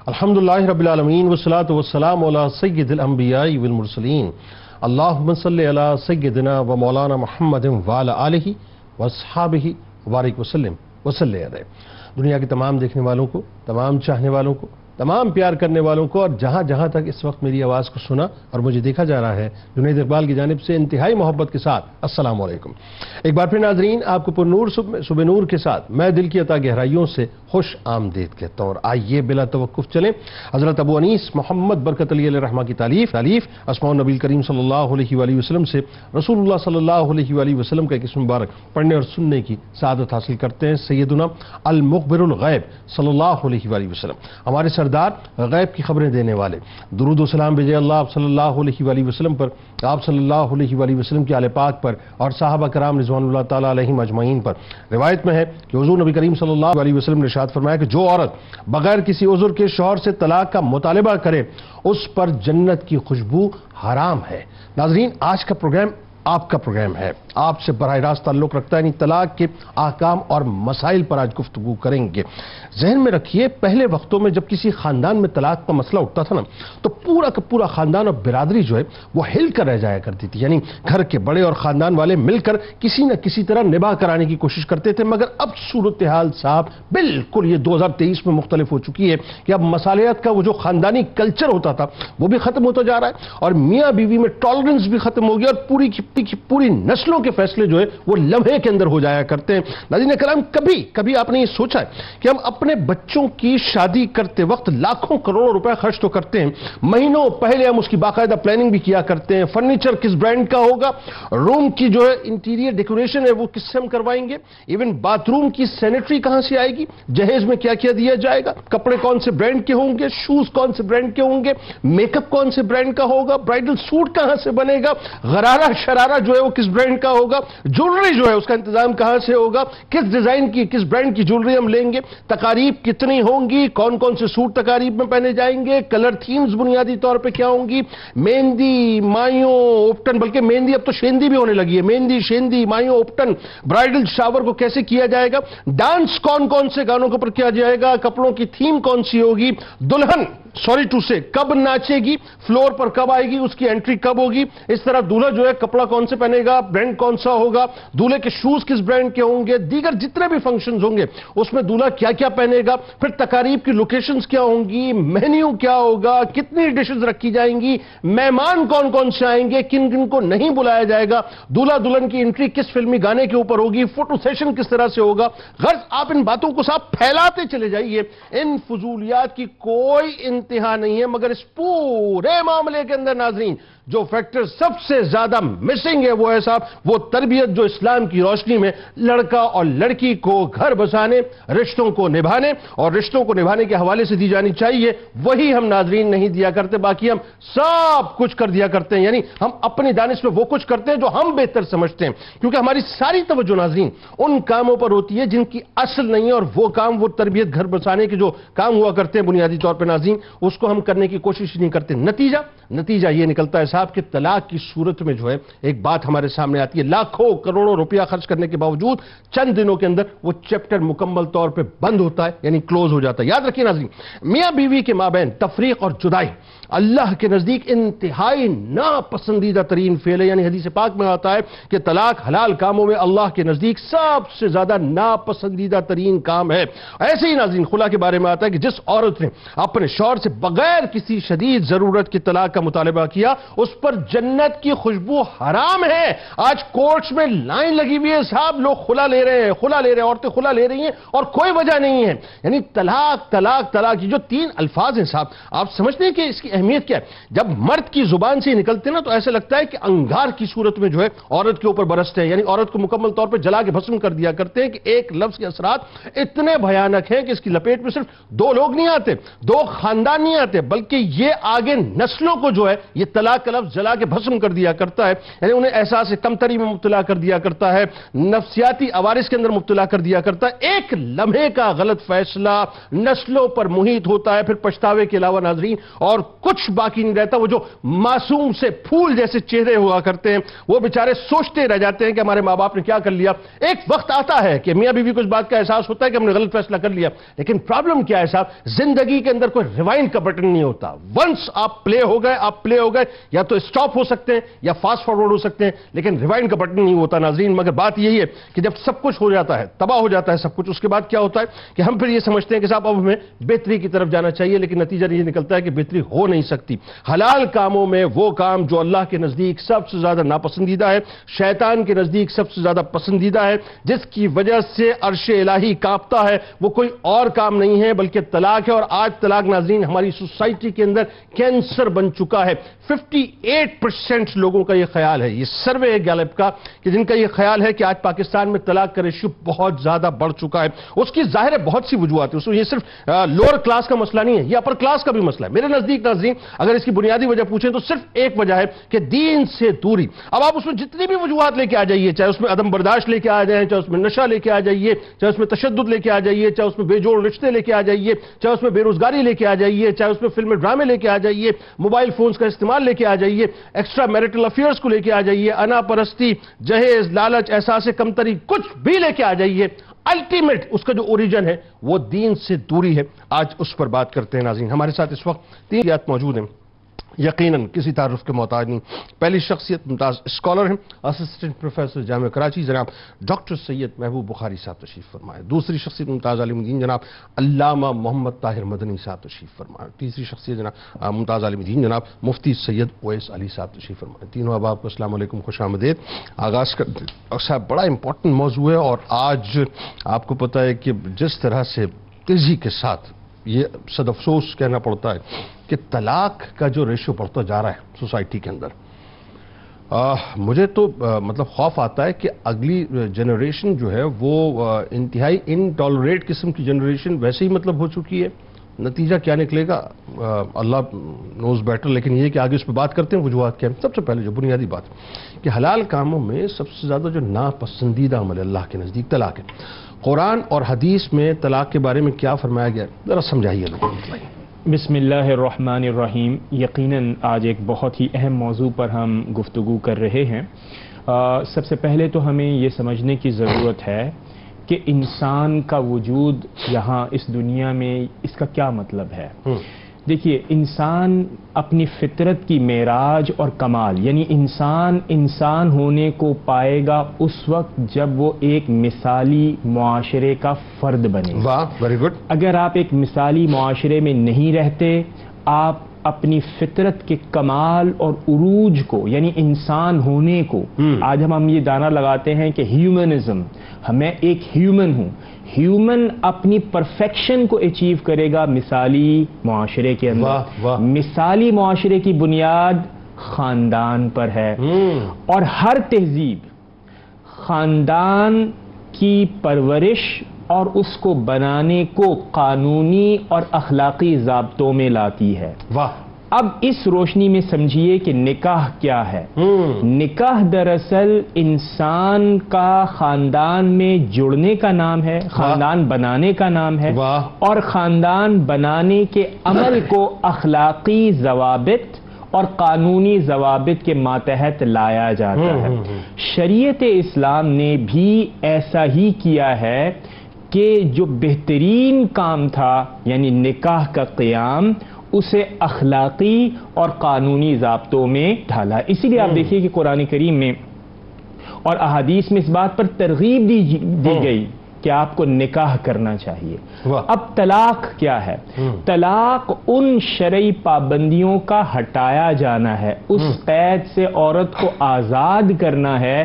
الحمدللہ رب العالمین والصلاة والسلام علی سید الانبیاء والمرسلین اللہم صلی علی سیدنا و مولانا محمد وعلی آلہ واصحابہ وبارک وسلم وصلی علیہ۔ دنیا کے تمام دیکھنے والوں کو، تمام چاہنے والوں کو، تمام پیار کرنے والوں کو، اور جہاں جہاں تک اس وقت میری آواز کو سنا اور مجھے دیکھا جا رہا ہے، جنید اقبال کی جانب سے انتہائی محبت کے ساتھ السلام علیکم۔ ایک بار پھر ناظرین، آپ کو پر نور صبح نور کے ساتھ میں دل کی عطا گہرائیوں سے خوش آمدید کہتا ہوں، اور آئیے بلا توقف چلیں حضرت ابو انیس محمد برکت علی علیہ رحمہ کی تالیف اسماء النبی کریم صلی اللہ علیہ وآلہ وسلم سے رسول اللہ صلی اللہ علیہ وآلہ وسلم کا ایک اسم مبارک پڑھنے اور سننے کی سعادت حاصل کرتے ہیں۔ سیدنا المخبر الغیب صلی اللہ علیہ وآلہ وسلم، ہمارے سردار، غیب کی خبریں دینے والے، درود و سلام بھیجے اللہ صلی اللہ علیہ وآلہ وسلم پر، آپ صلی اللہ علیہ وآلہ وسلم کی آل پاک پر اور صحابہ کرام رضوان اللہ تعالیٰ علیہم اجمعین پر۔ روایت میں ہے کہ حضور نبی کریم صلی اللہ علیہ وسلم نے ارشاد فرمایا کہ جو عورت بغیر کسی عذر کے شوہر سے طلاق کا مطالبہ کرے اس پر جنت کی خوشبو حرام ہے۔ ناظرین، آج کا پروگرام آپ کا پروگرام ہے، آپ سے براہ راست تعلق رکھتا ہے، یعنی طلاق کے احکام اور مسائل پر آج گفتگو کریں گے۔ ذہن میں رکھیے، پہلے وقتوں میں جب کسی خاندان میں طلاق کا مسئلہ اٹھتا تھا نا، تو پورا کا پورا خاندان اور برادری جو ہے وہ ہل کر رہ جایا کرتی تھی، یعنی گھر کے بڑے اور خاندان والے مل کر کسی نہ کسی طرح نباہ کرانے کی کوشش کرتے تھے۔ مگر اب صورتحال صاحب بالکل یہ 2023 میں مختلف ہو چکی ہے کہ اب مصالحت کا وہ جو خاندانی کلچر ہوتا تھا وہ بھی ختم ہوتا جا رہا ہے، اور میاں بیوی میں ٹالرنس بھی ختم ہو گیا، اور پوری نسلوں کے فیصلے جو ہے وہ لمحے کے اندر ہو جایا کرتے ہیں۔ ناظرین کرام، کبھی آپ نے یہ سوچا ہے کہ ہم اپنے بچوں کی شادی کرتے وقت لاکھوں کروڑوں روپے خرچ تو کرتے ہیں، مہینوں پہلے ہم اس کی باقاعدہ پلاننگ بھی کیا کرتے ہیں، فرنیچر کس برانڈ کا ہوگا، روم کی جو ہے انٹیریئر ڈیکوریشن ہے وہ کس سے ہم کروائیں گے، ایون باتھ روم کی سینیٹری کہاں سے آئے گی، جہیز میں کیا کیا دیا جائے گا، کپڑے کون سے برانڈ کے ہوں گے، شوز کون سے برانڈ کے ہوں گے، میک اپ کون سے برانڈ کا ہوگا، برائڈل سوٹ کہاں سے بنے گا، غرارہ شرارہ جو ہے وہ کس برانڈ کا ہوگا، جولری جو ہے اس کا انتظام کہاں سے ہوگا، کس ڈیزائن کی کس برانڈ کی جولری ہم لیں گے، تقاریب کتنی ہوں گی، کون کون سے سوٹ تقاریب میں پہنے جائیں گے، کلر تھیمز بنیادی طور پہ کیا ہوں گی، مہندی، مایوں، اوپٹن، بلکہ مہندی اب تو شیندی بھی ہونے لگی ہے، مہندی، شیندی، مایوں، اوپٹن، برائڈل شاور کو کیسے کیا جائے گا، ڈانس کون سے گانوں کے اوپر کیا جائے گا، کپڑوں کی تھیم کون سی ہوگی، دلہن کب ناچے گی، فلور پر کب آئے گی، اس کی انٹری کب ہوگی، اس طرح دولہا جو ہے کپڑا کون سے پہنے گا، برانڈ کون سا ہوگا، دولہے کے شوز کس برانڈ کے ہوں گے، دیگر جتنے بھی فنکشنز ہوں گے اس میں دولہا کیا کیا پہنے گا، پھر تقاریب کی لوکیشنز کیا ہوں گی، مینیو کیا ہوگا، کتنی ڈشز رکھی جائیں گی، مہمان کون سے آئیں گے، کن کن کو نہیں بلایا جائے گا، دولہا دلہن کی انٹری کس فلمی گانے کے اوپر ہوگی، فوٹو سیشن کس طرح سے ہوگا۔ غرض آپ ان باتوں کو صاحب پھیلاتے چلے جائیے، ان فضولیات کی کوئی انتہا نہیں ہے، مگر اس پورے معاملے کے اندر ناظرین جو فیکٹر سب سے زیادہ مسنگ ہے وہ ہے صاحب وہ تربیت جو اسلام کی روشنی میں لڑکا اور لڑکی کو گھر بسانے، رشتوں کو نبھانے اور رشتوں کو نبھانے کے حوالے سے دی جانی چاہیے، وہی ہم ناظرین نہیں دیا کرتے، باقی ہم سب کچھ کر دیا کرتے ہیں، یعنی ہم اپنی دانش میں وہ کچھ کرتے ہیں جو ہم بہتر سمجھتے ہیں، کیونکہ ہماری ساری توجہ ناظرین ان کاموں پر ہوتی ہے جن کی اصل نہیں ہے، اور وہ کام وہ تربیت گھر بسانے کے جو کام ہوا کرتے ہیں بنیادی طور پہ ناظرین اس کو ہم کرنے کی کوشش نہیں کرتے۔ نتیجہ یہ نکلتا ہے صاحب کہ طلاق کی صورت میں جو ہے ایک بات ہمارے سامنے آتی ہے، لاکھوں کروڑوں روپیہ خرچ کرنے کے باوجود چند دنوں کے اندر وہ چیپٹر مکمل طور پہ بند ہوتا ہے، یعنی کلوز ہو جاتا ہے۔ یاد رکھیے ناظرین، میاں بیوی کے مابین تفریق اور جدائی اللہ کے نزدیک انتہائی ناپسندیدہ ترین فعل ہے، یعنی حدیث پاک میں آتا ہے کہ طلاق حلال کاموں میں اللہ کے نزدیک سب سے زیادہ ناپسندیدہ ترین کام ہے۔ ایسے ہی ناظرین خلا کے بارے میں آتا ہے کہ جس عورت نے اپنے شوہر سے بغیر کسی شدید ضرورت کے طلاق کا مطالبہ کیا اس پر جنت کی خوشبو حرام ہے۔ آج کورٹس میں لائن لگی ہوئی ہے صاحب، لوگ خلا لے رہے ہیں، عورتیں خلا لے رہی ہیں اور کوئی وجہ نہیں ہے، یعنی طلاق یہ جو تین الفاظ ہیں صاحب، آپ سمجھتے ہیں کہ اس کی اہمیت کیا ہے؟ جب مرد کی زبان سے نکلتے نا تو ایسے لگتا ہے کہ انگار کی صورت میں جو ہے عورت کے اوپر برستے ہیں، یعنی عورت کو مکمل طور پہ جلا کے بھسم کر دیا کرتے ہیں کہ ایک لفظ کے اثرات اتنے بھیانک ہیں کہ اس کی لپیٹ میں صرف دو لوگ نہیں آتے، دو خاندان نہیں آتے، بلکہ یہ آگے نسلوں کو جو ہے یہ طلاق کا لفظ جلا کے بھسم کر دیا کرتا ہے، یعنی انہیں احساس کمتری میں مبتلا کر دیا کرتا ہے، نفسیاتی عوارض کے اندر مبتلا کر دیا کرتا ہے۔ ایک لمحے کا غلط فیصلہ نسلوں پر محیط ہوتا ہے، پھر پچھتاوے کے علاوہ ناظرین اور کچھ باقی نہیں رہتا۔ وہ جو معصوم سے پھول جیسے چہرے ہوا کرتے ہیں، وہ بیچارے سوچتے رہ جاتے ہیں کہ ہمارے ماں باپ نے کیا کر لیا۔ ایک وقت آتا ہے کہ میاں بیوی کو اس بات کا احساس ہوتا ہے کہ ہم نے غلط فیصلہ کر لیا، لیکن پرابلم کیا ہے صاحب، زندگی کے اندر کوئی ریوائنڈ کا بٹن نہیں ہوتا۔ ونس آپ پلے ہو گئے، یا تو اسٹاپ ہو سکتے ہیں یا فاسٹ فارورڈ ہو سکتے ہیں، لیکن ریوائنڈ کا بٹن نہیں ہوتا ناظرین۔ مگر بات یہی ہے کہ جب سب کچھ ہو جاتا ہے، تباہ ہو جاتا ہے سب کچھ، اس کے بعد کیا ہوتا ہے کہ ہم پھر یہ سمجھتے ہیں کہ صاحب اب ہمیں بہتری کی طرف جانا چاہیے، لیکن نتیجہ یہ نکلتا ہے کہ بہتری ہو نہیں سکتی۔ حلال کاموں میں وہ کام جو اللہ کے نزدیک سب سے زیادہ ناپسندیدہ ہے، شیطان کے نزدیک سب سے زیادہ پسندیدہ ہے، جس کی وجہ سے عرش الہی کانپتا ہے، وہ کوئی اور کام نہیں ہے بلکہ طلاق ہے۔ اور آج طلاق ناظرین ہماری سوسائٹی کے اندر کینسر بن چکا ہے۔ 58% لوگوں کا یہ خیال ہے، یہ سروے ہے گیلپ کا، کہ جن کا یہ خیال ہے کہ آج پاکستان میں طلاق کا ریشیو بہت زیادہ بڑھ چکا ہے۔ اس کی ظاہر ہے بہت سی وجوہات ہیں، یہ صرف لوور کلاس کا مسئلہ نہیں ہے، یہ اپر کلاس کا بھی مسئلہ ہے۔ میرے نزدیک ناظرین اگر اس کی بنیادی وجہ پوچھیں تو صرف ایک وجہ ہے کہ دین سے دوری۔ اب آپ اس میں جتنی بھی وجوہات لے کے آ جائیے، چاہے اس میں عدم برداشت لے کے آ جائیں، چاہے اس میں نشہ لے کے آ جائیے، چاہے اس میں تشدد لے کے آ جائیے، چاہے اس میں بے جوڑ رشتے لے کے آ جائیے، چاہے اس میں بے روزگاری لے کے آ جائیے، چاہے اس میں فلم ڈرامے لے کے آ جائیے، موبائل فونز کا استعمال لے کے آ جائیے، ایکسٹرا میرٹل افیئرز کو لے کے آ جائیے، انا پرستی، جہیز، لالچ، احساس کمتری، کچھ بھی لے کے آ جائیے، الٹیمیٹ اس کا جو اوریجن ہے وہ دین سے دوری ہے۔ آج اس پر بات کرتے ہیں ناظرین۔ ہمارے ساتھ اس وقت 3 شخصیات موجود ہیں، یقیناً کسی تعارف کے محتاج نہیں۔ پہلی شخصیت ممتاز اسکالر ہیں، اسسٹنٹ پروفیسر جامعہ کراچی، جناب ڈاکٹر سید محبوب بخاری صاحب تشریف فرمائے۔ دوسری شخصیت ممتاز عالم دین جناب علامہ محمد طاہر مدنی صاحب تشریف فرمائے۔ تیسری شخصیت جناب ممتاز عالم دین جناب مفتی سید اویس علی صاحب تشریف فرمائے۔ تینوں احباب کو السلام علیکم، خوش آمدید۔ آغاز کرتے ہیں صاحب، بڑا امپورٹنٹ موضوع ہے اور آج آپ کو پتہ ہے کہ جس طرح سے تیزی کے ساتھ یہ صد افسوس کہنا پڑتا ہے کہ طلاق کا جو ریشو بڑھتا جا رہا ہے سوسائٹی کے اندر، مجھے تو مطلب خوف آتا ہے کہ اگلی جنریشن جو ہے وہ انتہائی انٹالریٹ قسم کی جنریشن ویسے ہی مطلب ہو چکی ہے۔ نتیجہ کیا نکلے گا اللہ نوز بیٹر، لیکن یہ کہ آگے اس پہ بات کرتے ہیں وجوہات کیا ہیں۔ سب سے پہلے جو بنیادی بات کہ حلال کاموں میں سب سے زیادہ جو ناپسندیدہ عمل اللہ کے نزدیک طلاق ہے۔ قرآن اور حدیث میں طلاق کے بارے میں کیا فرمایا گیا ہے، ذرا سمجھائیے لوگوں کو۔ بسم اللہ الرحمن الرحیم۔ یقیناً آج ایک بہت ہی اہم موضوع پر ہم گفتگو کر رہے ہیں۔ سب سے پہلے تو ہمیں یہ سمجھنے کی ضرورت ہے کہ انسان کا وجود یہاں اس دنیا میں اس کا کیا مطلب ہے۔ دیکھیے، انسان اپنی فطرت کی معراج اور کمال، یعنی انسان ہونے کو پائے گا اس وقت جب وہ ایک مثالی معاشرے کا فرد بنے۔ واہ، ویری گڈ۔ اگر آپ ایک مثالی معاشرے میں نہیں رہتے، آپ اپنی فطرت کے کمال اور عروج کو، یعنی انسان ہونے کو، آج ہم یہ دعویٰ لگاتے ہیں کہ ہیومنزم، میں ایک ہیومن ہوں، ہیومن اپنی پرفیکشن کو اچیو کرے گا مثالی معاشرے کے اندر۔ مثالی معاشرے کی بنیاد خاندان پر ہے، اور ہر تہذیب خاندان کی پرورش اور اس کو بنانے کو قانونی اور اخلاقی ضابطوں میں لاتی ہے۔ واہ۔ اب اس روشنی میں سمجھیے کہ نکاح کیا ہے۔ نکاح دراصل انسان کا خاندان میں جڑنے کا نام ہے، خاندان بنانے کا نام ہے، اور خاندان بنانے کے عمل کو اخلاقی ضوابط اور قانونی ضوابط کے ماتحت لایا جاتا ہے۔ شریعت اسلام نے بھی ایسا ہی کیا ہے کہ جو بہترین کام تھا، یعنی نکاح کا قیام، اسے اخلاقی اور قانونی ضابطوں میں ڈھالا۔ اسی لیے آپ دیکھیے کہ قرآن کریم میں اور احادیث میں اس بات پر ترغیب دی گئی کہ آپ کو نکاح کرنا چاہیے۔ اب طلاق کیا ہے؟ طلاق ان شرعی پابندیوں کا ہٹایا جانا ہے، اس قید سے عورت کو آزاد کرنا ہے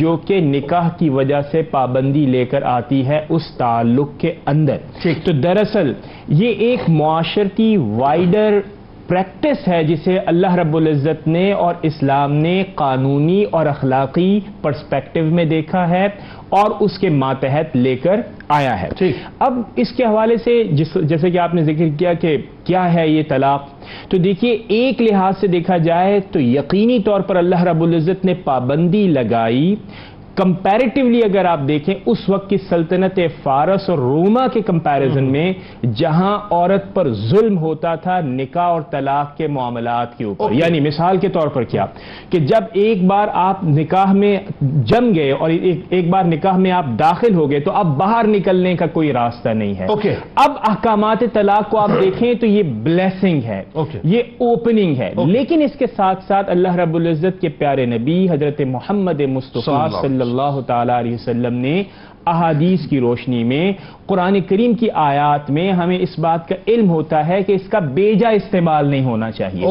جو کہ نکاح کی وجہ سے پابندی لے کر آتی ہے اس تعلق کے اندر۔ تو دراصل یہ ایک معاشرتی وائڈر پریکٹس ہے جسے اللہ رب العزت نے اور اسلام نے قانونی اور اخلاقی پرسپیکٹو میں دیکھا ہے اور اس کے ماتحت لے کر آیا ہے۔ اب اس کے حوالے سے جیسے کہ آپ نے ذکر کیا کہ کیا ہے یہ طلاق، تو دیکھیے ایک لحاظ سے دیکھا جائے تو یقینی طور پر اللہ رب العزت نے پابندی لگائی. کمپیریٹیولی اگر آپ دیکھیں اس وقت کی سلطنت فارس اور روما کے کمپیریزن میں جہاں عورت پر ظلم ہوتا تھا نکاح اور طلاق کے معاملات کے اوپر. یعنی مثال کے طور پر کیا کہ جب ایک بار آپ نکاح میں جم گئے اور ایک بار نکاح میں آپ داخل ہو گئے تو اب باہر نکلنے کا کوئی راستہ نہیں ہے. اب احکامات طلاق کو آپ دیکھیں تو یہ بلیسنگ ہے, یہ اوپننگ ہے. لیکن اس کے ساتھ ساتھ اللہ رب العزت کے پیارے نبی حضرت محمد مصطفیٰ صلی اللہ تعالی علیہ وسلم نے احادیث کی روشنی میں قرآن کریم کی آیات میں ہمیں اس بات کا علم ہوتا ہے کہ اس کا بیجا استعمال نہیں ہونا چاہیے.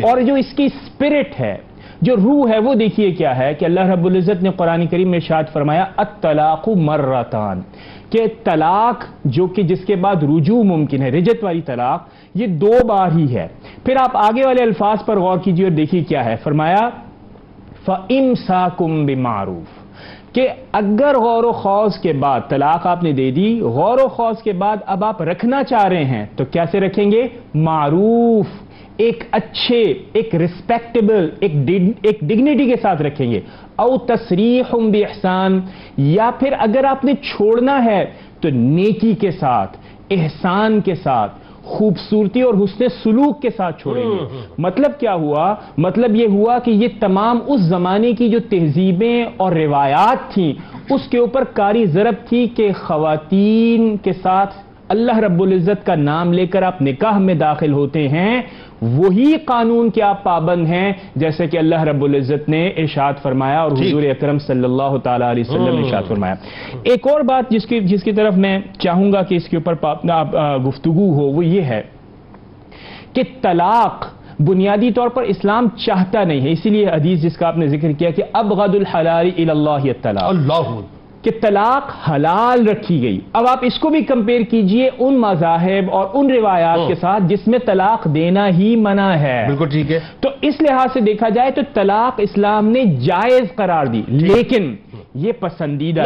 اور جو اس کی اسپرٹ ہے, جو روح ہے, وہ دیکھیے کیا ہے کہ اللہ رب العزت نے قرآن کریم میں ارشاد فرمایا الطلاق مرتان, کہ طلاق جو کہ جس کے بعد رجوع ممکن ہے, رجعت والی طلاق, یہ 2 بار ہی ہے. پھر آپ آگے والے الفاظ پر غور کیجیے اور دیکھیے کیا ہے, فرمایا فَإِمْسَاكُمْ بِمَعْرُوفٍ, کہ اگر غور و خوض کے بعد طلاق آپ نے دے دی, غور و خوض کے بعد اب آپ رکھنا چاہ رہے ہیں تو کیسے رکھیں گے؟ معروف, ایک اچھے, ایک ریسپیکٹیبل, ایک ڈگنیٹی کے ساتھ رکھیں گے. او تسریح باحسان, یا پھر اگر آپ نے چھوڑنا ہے تو نیکی کے ساتھ, احسان کے ساتھ, خوبصورتی اور حسن سلوک کے ساتھ چھوڑیں گے. مطلب کیا ہوا؟ مطلب یہ ہوا کہ یہ تمام اس زمانے کی جو تہذیبیں اور روایات تھیں اس کے اوپر کاری ضرب تھی کہ خواتین کے ساتھ اللہ رب العزت کا نام لے کر آپ نکاح میں داخل ہوتے ہیں, وہی قانون کے آپ پابند ہیں جیسے کہ اللہ رب العزت نے ارشاد فرمایا اور حضور اکرم صلی اللہ تعالی علیہ وسلم نے ارشاد فرمایا. ایک اور بات جس کی طرف میں چاہوں گا کہ اس کے اوپر گفتگو ہو, وہ یہ ہے کہ طلاق بنیادی طور پر اسلام چاہتا نہیں ہے. اسی لیے حدیث جس کا آپ نے ذکر کیا کہ ابغض الحلال الی اللہ الطلاق, کہ طلاق حلال رکھی گئی. اب آپ اس کو بھی کمپیئر کیجئے ان مذاہب اور ان روایات کے ساتھ جس میں طلاق دینا ہی منع ہے. بالکل ٹھیک ہے. تو اس لحاظ سے دیکھا جائے تو طلاق اسلام نے جائز قرار دی, لیکن یہ پسندیدہ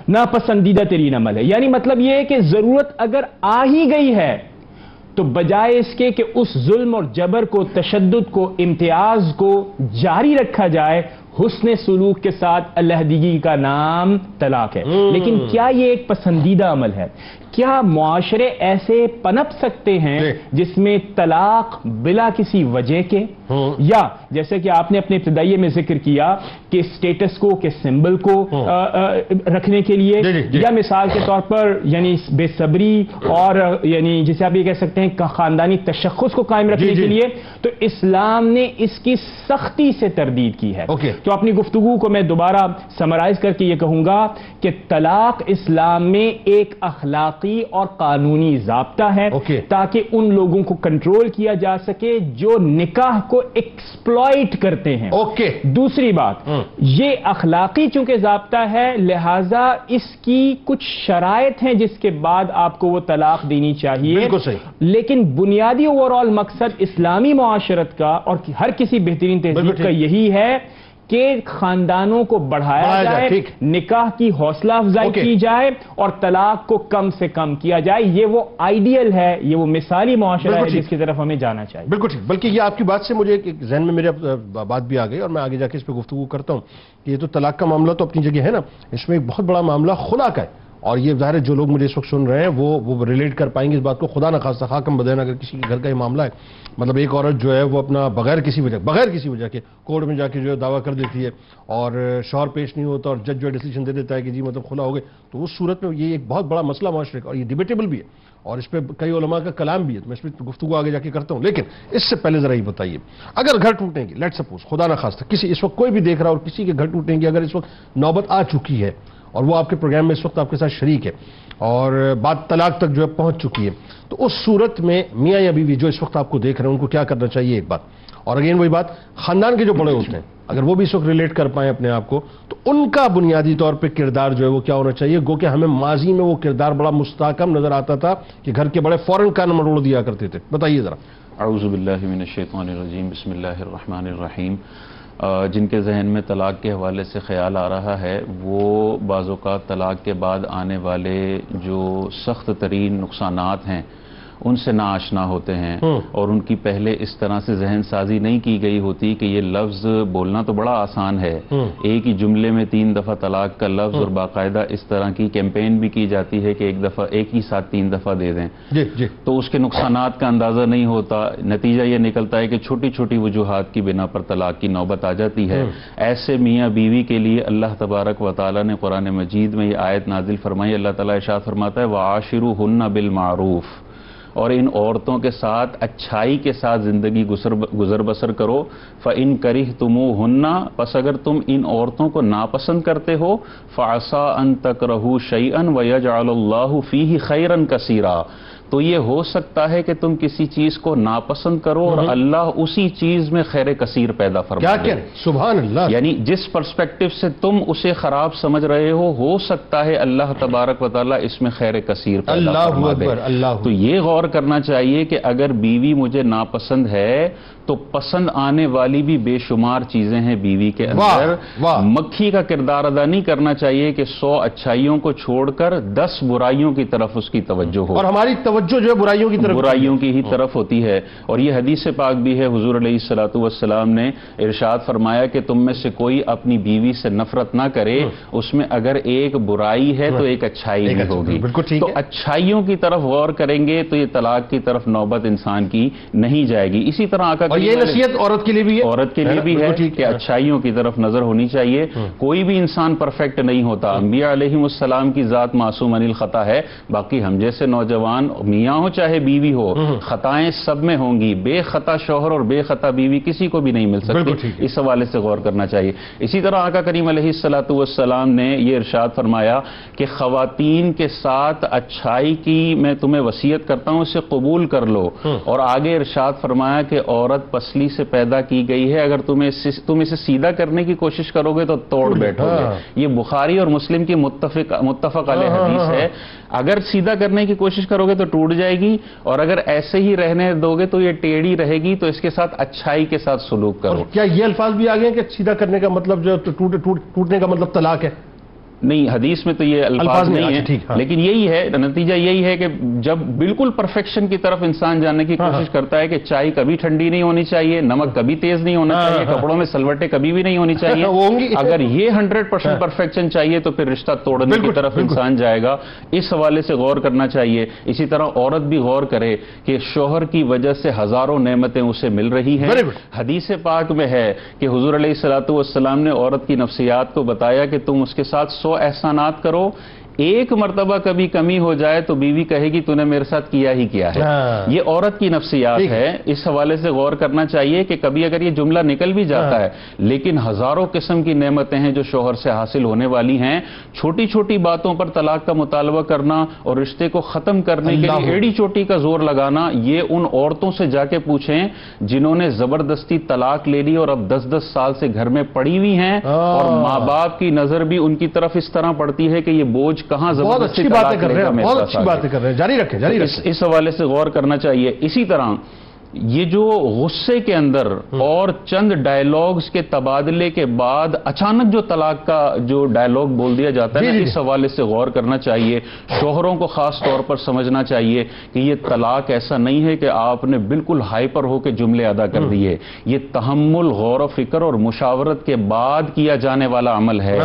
ناپسندیدہ ترین عمل ہے. یعنی مطلب یہ ہے کہ ضرورت اگر آ ہی گئی ہے تو بجائے اس کے کہ اس ظلم اور جبر کو, تشدد کو, امتیاز کو جاری رکھا جائے, حسن سلوک کے ساتھ علیحدگی کا نام طلاق ہے. لیکن کیا یہ ایک پسندیدہ عمل ہے؟ کیا معاشرے ایسے پنپ سکتے ہیں جس میں طلاق بلا کسی وجہ کے, یا جیسے کہ آپ نے اپنے ابتدائیے میں ذکر کیا کہ اسٹیٹس کو, کہ سمبل کو رکھنے کے لیے, یا مثال کے طور پر یعنی بے صبری اور یعنی جسے آپ یہ کہہ سکتے ہیں خاندانی تشخص کو قائم رکھنے کے لیے, تو اسلام نے اس کی سختی سے تردید کی ہے. تو اپنی گفتگو کو میں دوبارہ سمرائز کر کے یہ کہوں گا کہ طلاق اسلام میں ایک اخلاقی اور قانونی ضابطہ ہے تاکہ ان لوگوں کو کنٹرول کیا جا سکے جو نکاح کو ایکسپلائٹ کرتے ہیں. دوسری بات, یہ اخلاقی چونکہ ضابطہ ہے لہذا اس کی کچھ شرائط ہیں جس کے بعد آپ کو وہ طلاق دینی چاہیے. لیکن بنیادی اوورآل مقصد اسلامی معاشرت کا اور ہر کسی بہترین تہذیب کا یہی ہے کہ خاندانوں کو بڑھایا جائے, نکاح کی حوصلہ افزائی کی جائے اور طلاق کو کم سے کم کیا جائے. یہ وہ آئیڈیل ہے, یہ وہ مثالی معاشرہ ہے جس کی طرف ہمیں جانا چاہیے. بالکل ٹھیک. بلکہ یہ آپ کی بات سے مجھے ایک ذہن میں میرے بات بھی آ گئی اور میں آگے جا کے اس پہ گفتگو کرتا ہوں کہ یہ تو طلاق کا معاملہ تو اپنی جگہ ہے نا, اس میں ایک بہت بڑا معاملہ خلا کا ہے. اور یہ ظاہر ہے جو لوگ مجھے اس وقت سن رہے ہیں وہ ریلیٹ کر پائیں گے اس بات کو. خدا نہ خواستہ خاکم بدین اگر کسی کے گھر کا یہ معاملہ ہے, مطلب ایک عورت جو ہے وہ اپنا بغیر کسی وجہ کے کورٹ میں جا کے جو ہے دعویٰ کر دیتی ہے اور شوہر پیش نہیں ہوتا اور جج جو ہے ڈیسیژن دے دیتا ہے کہ جی مطلب خلا ہو گئے, تو اس صورت میں یہ ایک بہت بڑا مسئلہ معاشرے کا, اور یہ ڈیبیٹیبل بھی ہے اور اس پہ کئی علماء کا کلام بھی ہے. میں اس پہ گفتگو آگے جا کے کرتا ہوں, لیکن اس سے پہلے ذرا یہ بتائیے, اگر گھر ٹوٹیں گے, لیٹ سپوز خدا نہ خواستہ کسی اس وقت کوئی بھی دیکھ رہا اور کسی کے گھر ٹوٹیں گے, اگر اس وقت نوبت آ چکی ہے اور وہ آپ کے پروگرام میں اس وقت آپ کے ساتھ شریک ہے اور بات طلاق تک جو ہے پہنچ چکی ہے, تو اس صورت میں میاں یا بیوی جو اس وقت آپ کو دیکھ رہے ہیں ان کو کیا کرنا چاہیے؟ ایک بات, اور اگین وہی بات, خاندان کے جو بڑے ہوتے ہیں اگر وہ بھی اس وقت ریلیٹ کر پائیں اپنے آپ کو, تو ان کا بنیادی طور پہ کردار جو ہے وہ کیا ہونا چاہیے؟ گو کہ ہمیں ماضی میں وہ کردار بڑا مستحکم نظر آتا تھا کہ گھر کے بڑے فوراً کان مروڑ دیا کرتے تھے. بتائیے ذرا. اعوذ باللہ من الشیطان الرجیم, بسم اللہ الرحمن الرحیم. جن کے ذہن میں طلاق کے حوالے سے خیال آ رہا ہے وہ بعض اوقات طلاق کے بعد آنے والے جو سخت ترین نقصانات ہیں ان سے ناآشنا ہوتے ہیں اور ان کی پہلے اس طرح سے ذہن سازی نہیں کی گئی ہوتی کہ یہ لفظ بولنا تو بڑا آسان ہے، ایک ہی جملے میں 3 دفعہ طلاق کا لفظ، اور باقاعدہ اس طرح کی کیمپین بھی کی جاتی ہے کہ ایک ہی ساتھ 3 دفعہ دے دیں، تو اس کے نقصانات کا اندازہ نہیں ہوتا، نتیجہ یہ نکلتا ہے کہ چھوٹی چھوٹی وجوہات کی بنا پر طلاق کی نوبت آ جاتی ہے۔ ایسے میاں بیوی کے لیے اللہ تبارک و تعالیٰ نے قرآن مجید میں یہ آیت نازل فرمائی۔ اللہ تعالیٰ ارشاد فرماتا ہے وَعَاشِرُوهُنَّ بِالْمَعْرُوفِ، اور ان عورتوں کے ساتھ اچھائی کے ساتھ زندگی گزر بسر کرو۔ فَإِن كَرِهْتُمُوهُنَّ، پس اگر تم ان عورتوں کو ناپسند کرتے ہو، فَعَسَىٰ أَن تَكْرَهُوا شَيْئًا وَيَجْعَلَ اللَّهُ فِيهِ خَيْرًا كَثِيرًا، تو یہ ہو سکتا ہے کہ تم کسی چیز کو ناپسند کرو اور اللہ اسی چیز میں خیر کثیر پیدا فرما دے۔ کیا کہہ رہے ہیں؟ سبحان اللہ۔ یعنی جس پرسپیکٹو سے تم اسے خراب سمجھ رہے ہو سکتا ہے اللہ تبارک و تعالیٰ اس میں خیر کثیر پیدا فرما دے۔ تو یہ غور کرنا چاہیے کہ اگر بیوی مجھے ناپسند ہے تو پسند آنے والی بھی بے شمار چیزیں ہیں بیوی کے اندر۔ مکھی کا کردار ادا نہیں کرنا چاہیے کہ 100 اچھائیوں کو چھوڑ کر 10 برائیوں کی طرف اس کی توجہ ہو، اور ہماری توجہ جو ہے برائیوں کی ہی طرف ہوتی ہے۔ اور یہ حدیث پاک بھی ہے، حضور علیہ الصلوۃ والسلام نے ارشاد فرمایا کہ تم میں سے کوئی اپنی بیوی سے نفرت نہ کرے، اس میں اگر ایک برائی ہے تو ایک اچھائی بھی ہوگی۔ تو اچھائیوں کی طرف غور کریں گے تو یہ طلاق کی طرف نوبت انسان کی نہیں جائے گی۔ اسی طرح آقا اور یہ نصیحت عورت کے لیے بھی ہے، عورت کے لیے بھی ہے کہ اچھائیوں کی طرف نظر ہونی چاہیے۔ کوئی بھی انسان پرفیکٹ نہیں ہوتا، انبیاء علیہم السلام کی ذات معصوم عن الخطا ہے، باقی ہم جیسے نوجوان میاں ہو چاہے بیوی ہو، خطائیں سب میں ہوں گی، بے خطا شوہر اور بے خطا بیوی کسی کو بھی نہیں مل سکتی، اس حوالے سے غور کرنا چاہیے۔ اسی طرح آقا کریم علیہ الصلوۃ والسلام نے یہ ارشاد فرمایا کہ خواتین کے ساتھ اچھائی کی میں تمہیں وصیت کرتا ہوں، اسے قبول کر لو، اور آگے ارشاد فرمایا کہ عورت پسلی سے پیدا کی گئی ہے، اگر تم اسے سیدھا کرنے کی کوشش کرو گے تو توڑ بیٹھو گے۔ یہ بخاری اور مسلم کی متفق علیہ حدیث ہے۔ اگر سیدھا کرنے کی کوشش کرو گے تو ٹوٹ جائے گی، اور اگر ایسے ہی رہنے دو گے تو یہ ٹیڑھی رہے گی، تو اس کے ساتھ اچھائی کے ساتھ سلوک کرو۔ کیا یہ الفاظ بھی آگے ہیں کہ سیدھا کرنے کا مطلب جو ٹوٹنے کا مطلب طلاق ہے؟ نہیں، حدیث میں تو یہ الفاظ نہیں ہیں، لیکن یہی ہے، نتیجہ یہی ہے کہ جب بالکل پرفیکشن کی طرف انسان جانے کی کوشش کرتا ہے کہ چائے کبھی ٹھنڈی نہیں ہونی چاہیے، نمک کبھی تیز نہیں ہونا چاہیے، کپڑوں میں سلوٹیں کبھی بھی نہیں ہونی چاہیے، اگر یہ 100% پرفیکشن چاہیے تو پھر رشتہ توڑنے کی طرف انسان جائے گا۔ اس حوالے سے غور کرنا چاہیے۔ اسی طرح عورت بھی غور کرے کہ شوہر کی وجہ سے ہزاروں نعمتیں اسے مل رہی ہیں۔ حدیث پاک میں ہے کہ حضور علیہ الصلوۃ والسلام نے عورت کی نفسیات کو بتایا کہ تم اس کے ساتھ 100 احسانات کرو، ایک مرتبہ کبھی کمی ہو جائے تو بیوی کہے گی تو نے میرے ساتھ کیا ہی کیا ہے۔ یہ عورت کی نفسیات ہے، اس حوالے سے غور کرنا چاہیے کہ کبھی اگر یہ جملہ نکل بھی جاتا ہے لیکن ہزاروں قسم کی نعمتیں ہیں جو شوہر سے حاصل ہونے والی ہیں۔ چھوٹی چھوٹی باتوں پر طلاق کا مطالبہ کرنا اور رشتے کو ختم کرنے کے لیے ایڑی چوٹی کا زور لگانا، یہ ان عورتوں سے جا کے پوچھیں جنہوں نے زبردستی طلاق لے لی اور اب 10-10 سال سے گھر میں پڑی ہوئی ہیں، اور ماں باپ کی نظر بھی ان کی طرف اس طرح پڑتی ہے کہ یہ بوجھ کہاں بہت اچھی باتیں کر رہے ہیں، بہت اچھی باتیں کر رہے ہیں، جاری رکھیں۔ اس حوالے سے غور کرنا چاہیے۔ اسی طرح یہ جو غصے کے اندر اور چند ڈائیلاگز کے تبادلے کے بعد اچانک جو طلاق کا جو ڈائیلاگ بول دیا جاتا ہے، اس حوالے سے غور کرنا چاہیے۔ شوہروں کو خاص طور پر سمجھنا چاہیے کہ یہ طلاق ایسا نہیں ہے کہ آپ نے بالکل ہائپر ہو کے جملے ادا کر دیے، یہ تحمل، غور و فکر اور مشاورت کے بعد کیا جانے والا عمل ہے۔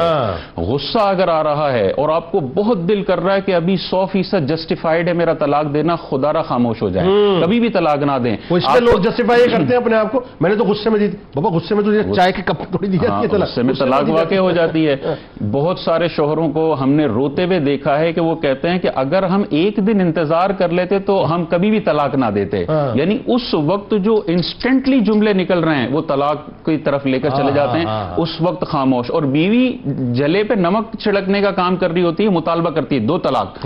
غصہ اگر آ رہا ہے اور آپ کو بہت دل کر رہا ہے کہ ابھی 100% جسٹیفائیڈ ہے میرا طلاق دینا، خدا را خاموش ہو جائیں، کبھی بھی طلاق نہ دیں۔ اس میں لوگ جسٹیفائی کرتے ہیں اپنے آپ کو، میں نے تو غصے میں دی، بابا غصے میں تو چائے کے کپ تھوڑی دی جاتی ہے، غصے میں طلاق واقع ہو جاتی ہے۔ بہت سارے شوہروں کو ہم نے روتے ہوئے دیکھا ہے کہ وہ کہتے ہیں کہ اگر ہم ایک دن انتظار کر لیتے تو ہم کبھی بھی طلاق نہ دیتے، یعنی اس وقت جو انسٹنٹلی جملے نکل رہے ہیں وہ طلاق کی طرف لے کر چلے جاتے ہیں، اس وقت خاموش۔ اور بیوی جلے پہ نمک چھڑکنے کا کام کر رہی ہوتی ہے، مطالبہ کرتی ہے 2 طلاق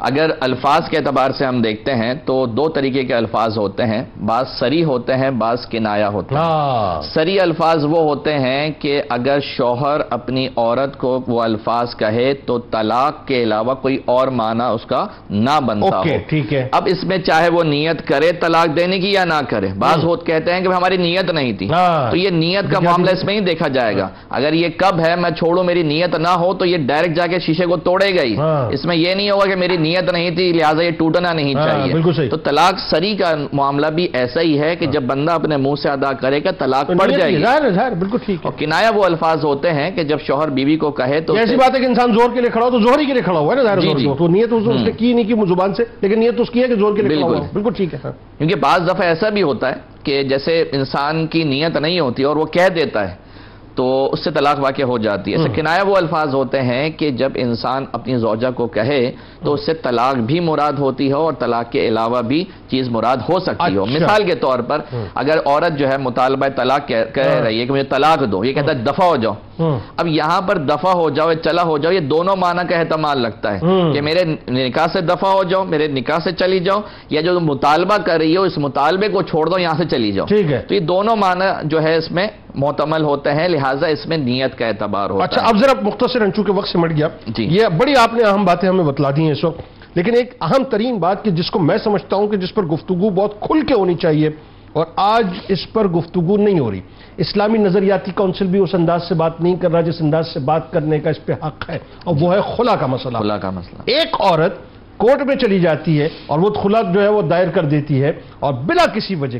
اگر الفاظ کے اعتبار سے ہم دیکھتے ہیں تو دو طریقے کے الفاظ ہوتے ہیں، بعض صریح ہوتے ہیں، بعض کنایا ہوتے ہیں۔ صریح الفاظ وہ ہوتے ہیں کہ اگر شوہر اپنی عورت کو وہ الفاظ کہے تو طلاق کے علاوہ کوئی اور معنی اس کا نہ بنتا ہو۔ ٹھیک ہے، اب اس میں چاہے وہ نیت کرے طلاق دینے کی یا نہ کرے، بعض کہتے ہیں کہ ہماری نیت نہیں تھی، تو یہ نیت کا معاملہ اس میں ہی دیکھا جائے گا۔ اگر یہ کب ہے میں چھوڑوں میری نیت نہ ہو تو یہ ڈائریکٹ جا کے شیشے کو توڑے گا ہی، اس میں یہ نہیں ہوگا کہ میری نیت نہیں تھی لہٰذا یہ ٹوٹنا نہیں چاہیے۔ تو طلاق سری کا معاملہ بھی ایسا ہی ہے کہ جب بندہ اپنے منہ سے ادا کرے گا طلاق پڑ جائے گی۔ بالکل ٹھیک ہے۔ اور کنایا وہ الفاظ ہوتے ہیں کہ جب شوہر بیوی کو کہے تو ایسی بات ہے کہ انسان زور کے لیے کھڑا ہو تو زور ہی کے لیے کھڑا ہوا ہے نا، تو نیت اس نے کی نہیں کی زبان سے، لیکن نیت اس کی ہے کہ زور کے لیے کھڑا ہوا۔ بالکل ٹھیک ہے۔ کیونکہ بعض دفعہ ایسا بھی ہوتا ہے کہ جیسے انسان کی نیت نہیں ہوتی اور وہ کہہ دیتا ہے تو اس سے طلاق واقع ہو جاتی ہے۔ ایسے کنایا وہ الفاظ ہوتے ہیں کہ جب انسان اپنی زوجہ کو کہے تو اس سے طلاق بھی مراد ہوتی ہے اور طلاق کے علاوہ بھی چیز مراد ہو سکتی ہو۔ مثال کے طور پر اگر عورت جو ہے مطالبہ طلاق کہہ رہی ہے کہ مجھے طلاق دو، یہ کہتا ہے دفع ہو جاؤ، اب یہاں پر دفع ہو جاؤ چلا ہو جاؤ، یہ دونوں معنی کا احتمال لگتا ہے کہ میرے نکاح سے دفع ہو جاؤ، میرے نکاح سے چلی جاؤ، یا جو مطالبہ کر رہی ہو اس مطالبے کو چھوڑ دو یہاں سے چلی جاؤ۔ تو یہ دونوں معنی جو ہے اس میں محتمل ہوتے ہیں، لہٰذا اس میں نیت کا اعتبار ہوتا ہے۔ اچھا اب ذرا مختصر چونکہ وقت سے مٹ گیا، یہ بڑی آپ نے اہم باتیں ہمیں بتلا دی ہیں اس وقت، لیکن ایک اہم ترین بات کہ جس کو میں سمجھتا ہوں کہ جس پر گفتگو بہت کھل کے ہونی چاہیے اور آج اس پر گفتگو نہیں ہو رہی۔ اسلامی نظریاتی کونسل بھی اس انداز سے بات نہیں کر رہا جس انداز سے بات کرنے کا اس پہ حق ہے، اور وہ ہے خلا کا مسئلہ۔ خلا کا مسئلہ، ایک عورت کورٹ میں چلی جاتی ہے اور وہ خلا جو ہے وہ دائر کر دیتی ہے اور بلا کسی وجہ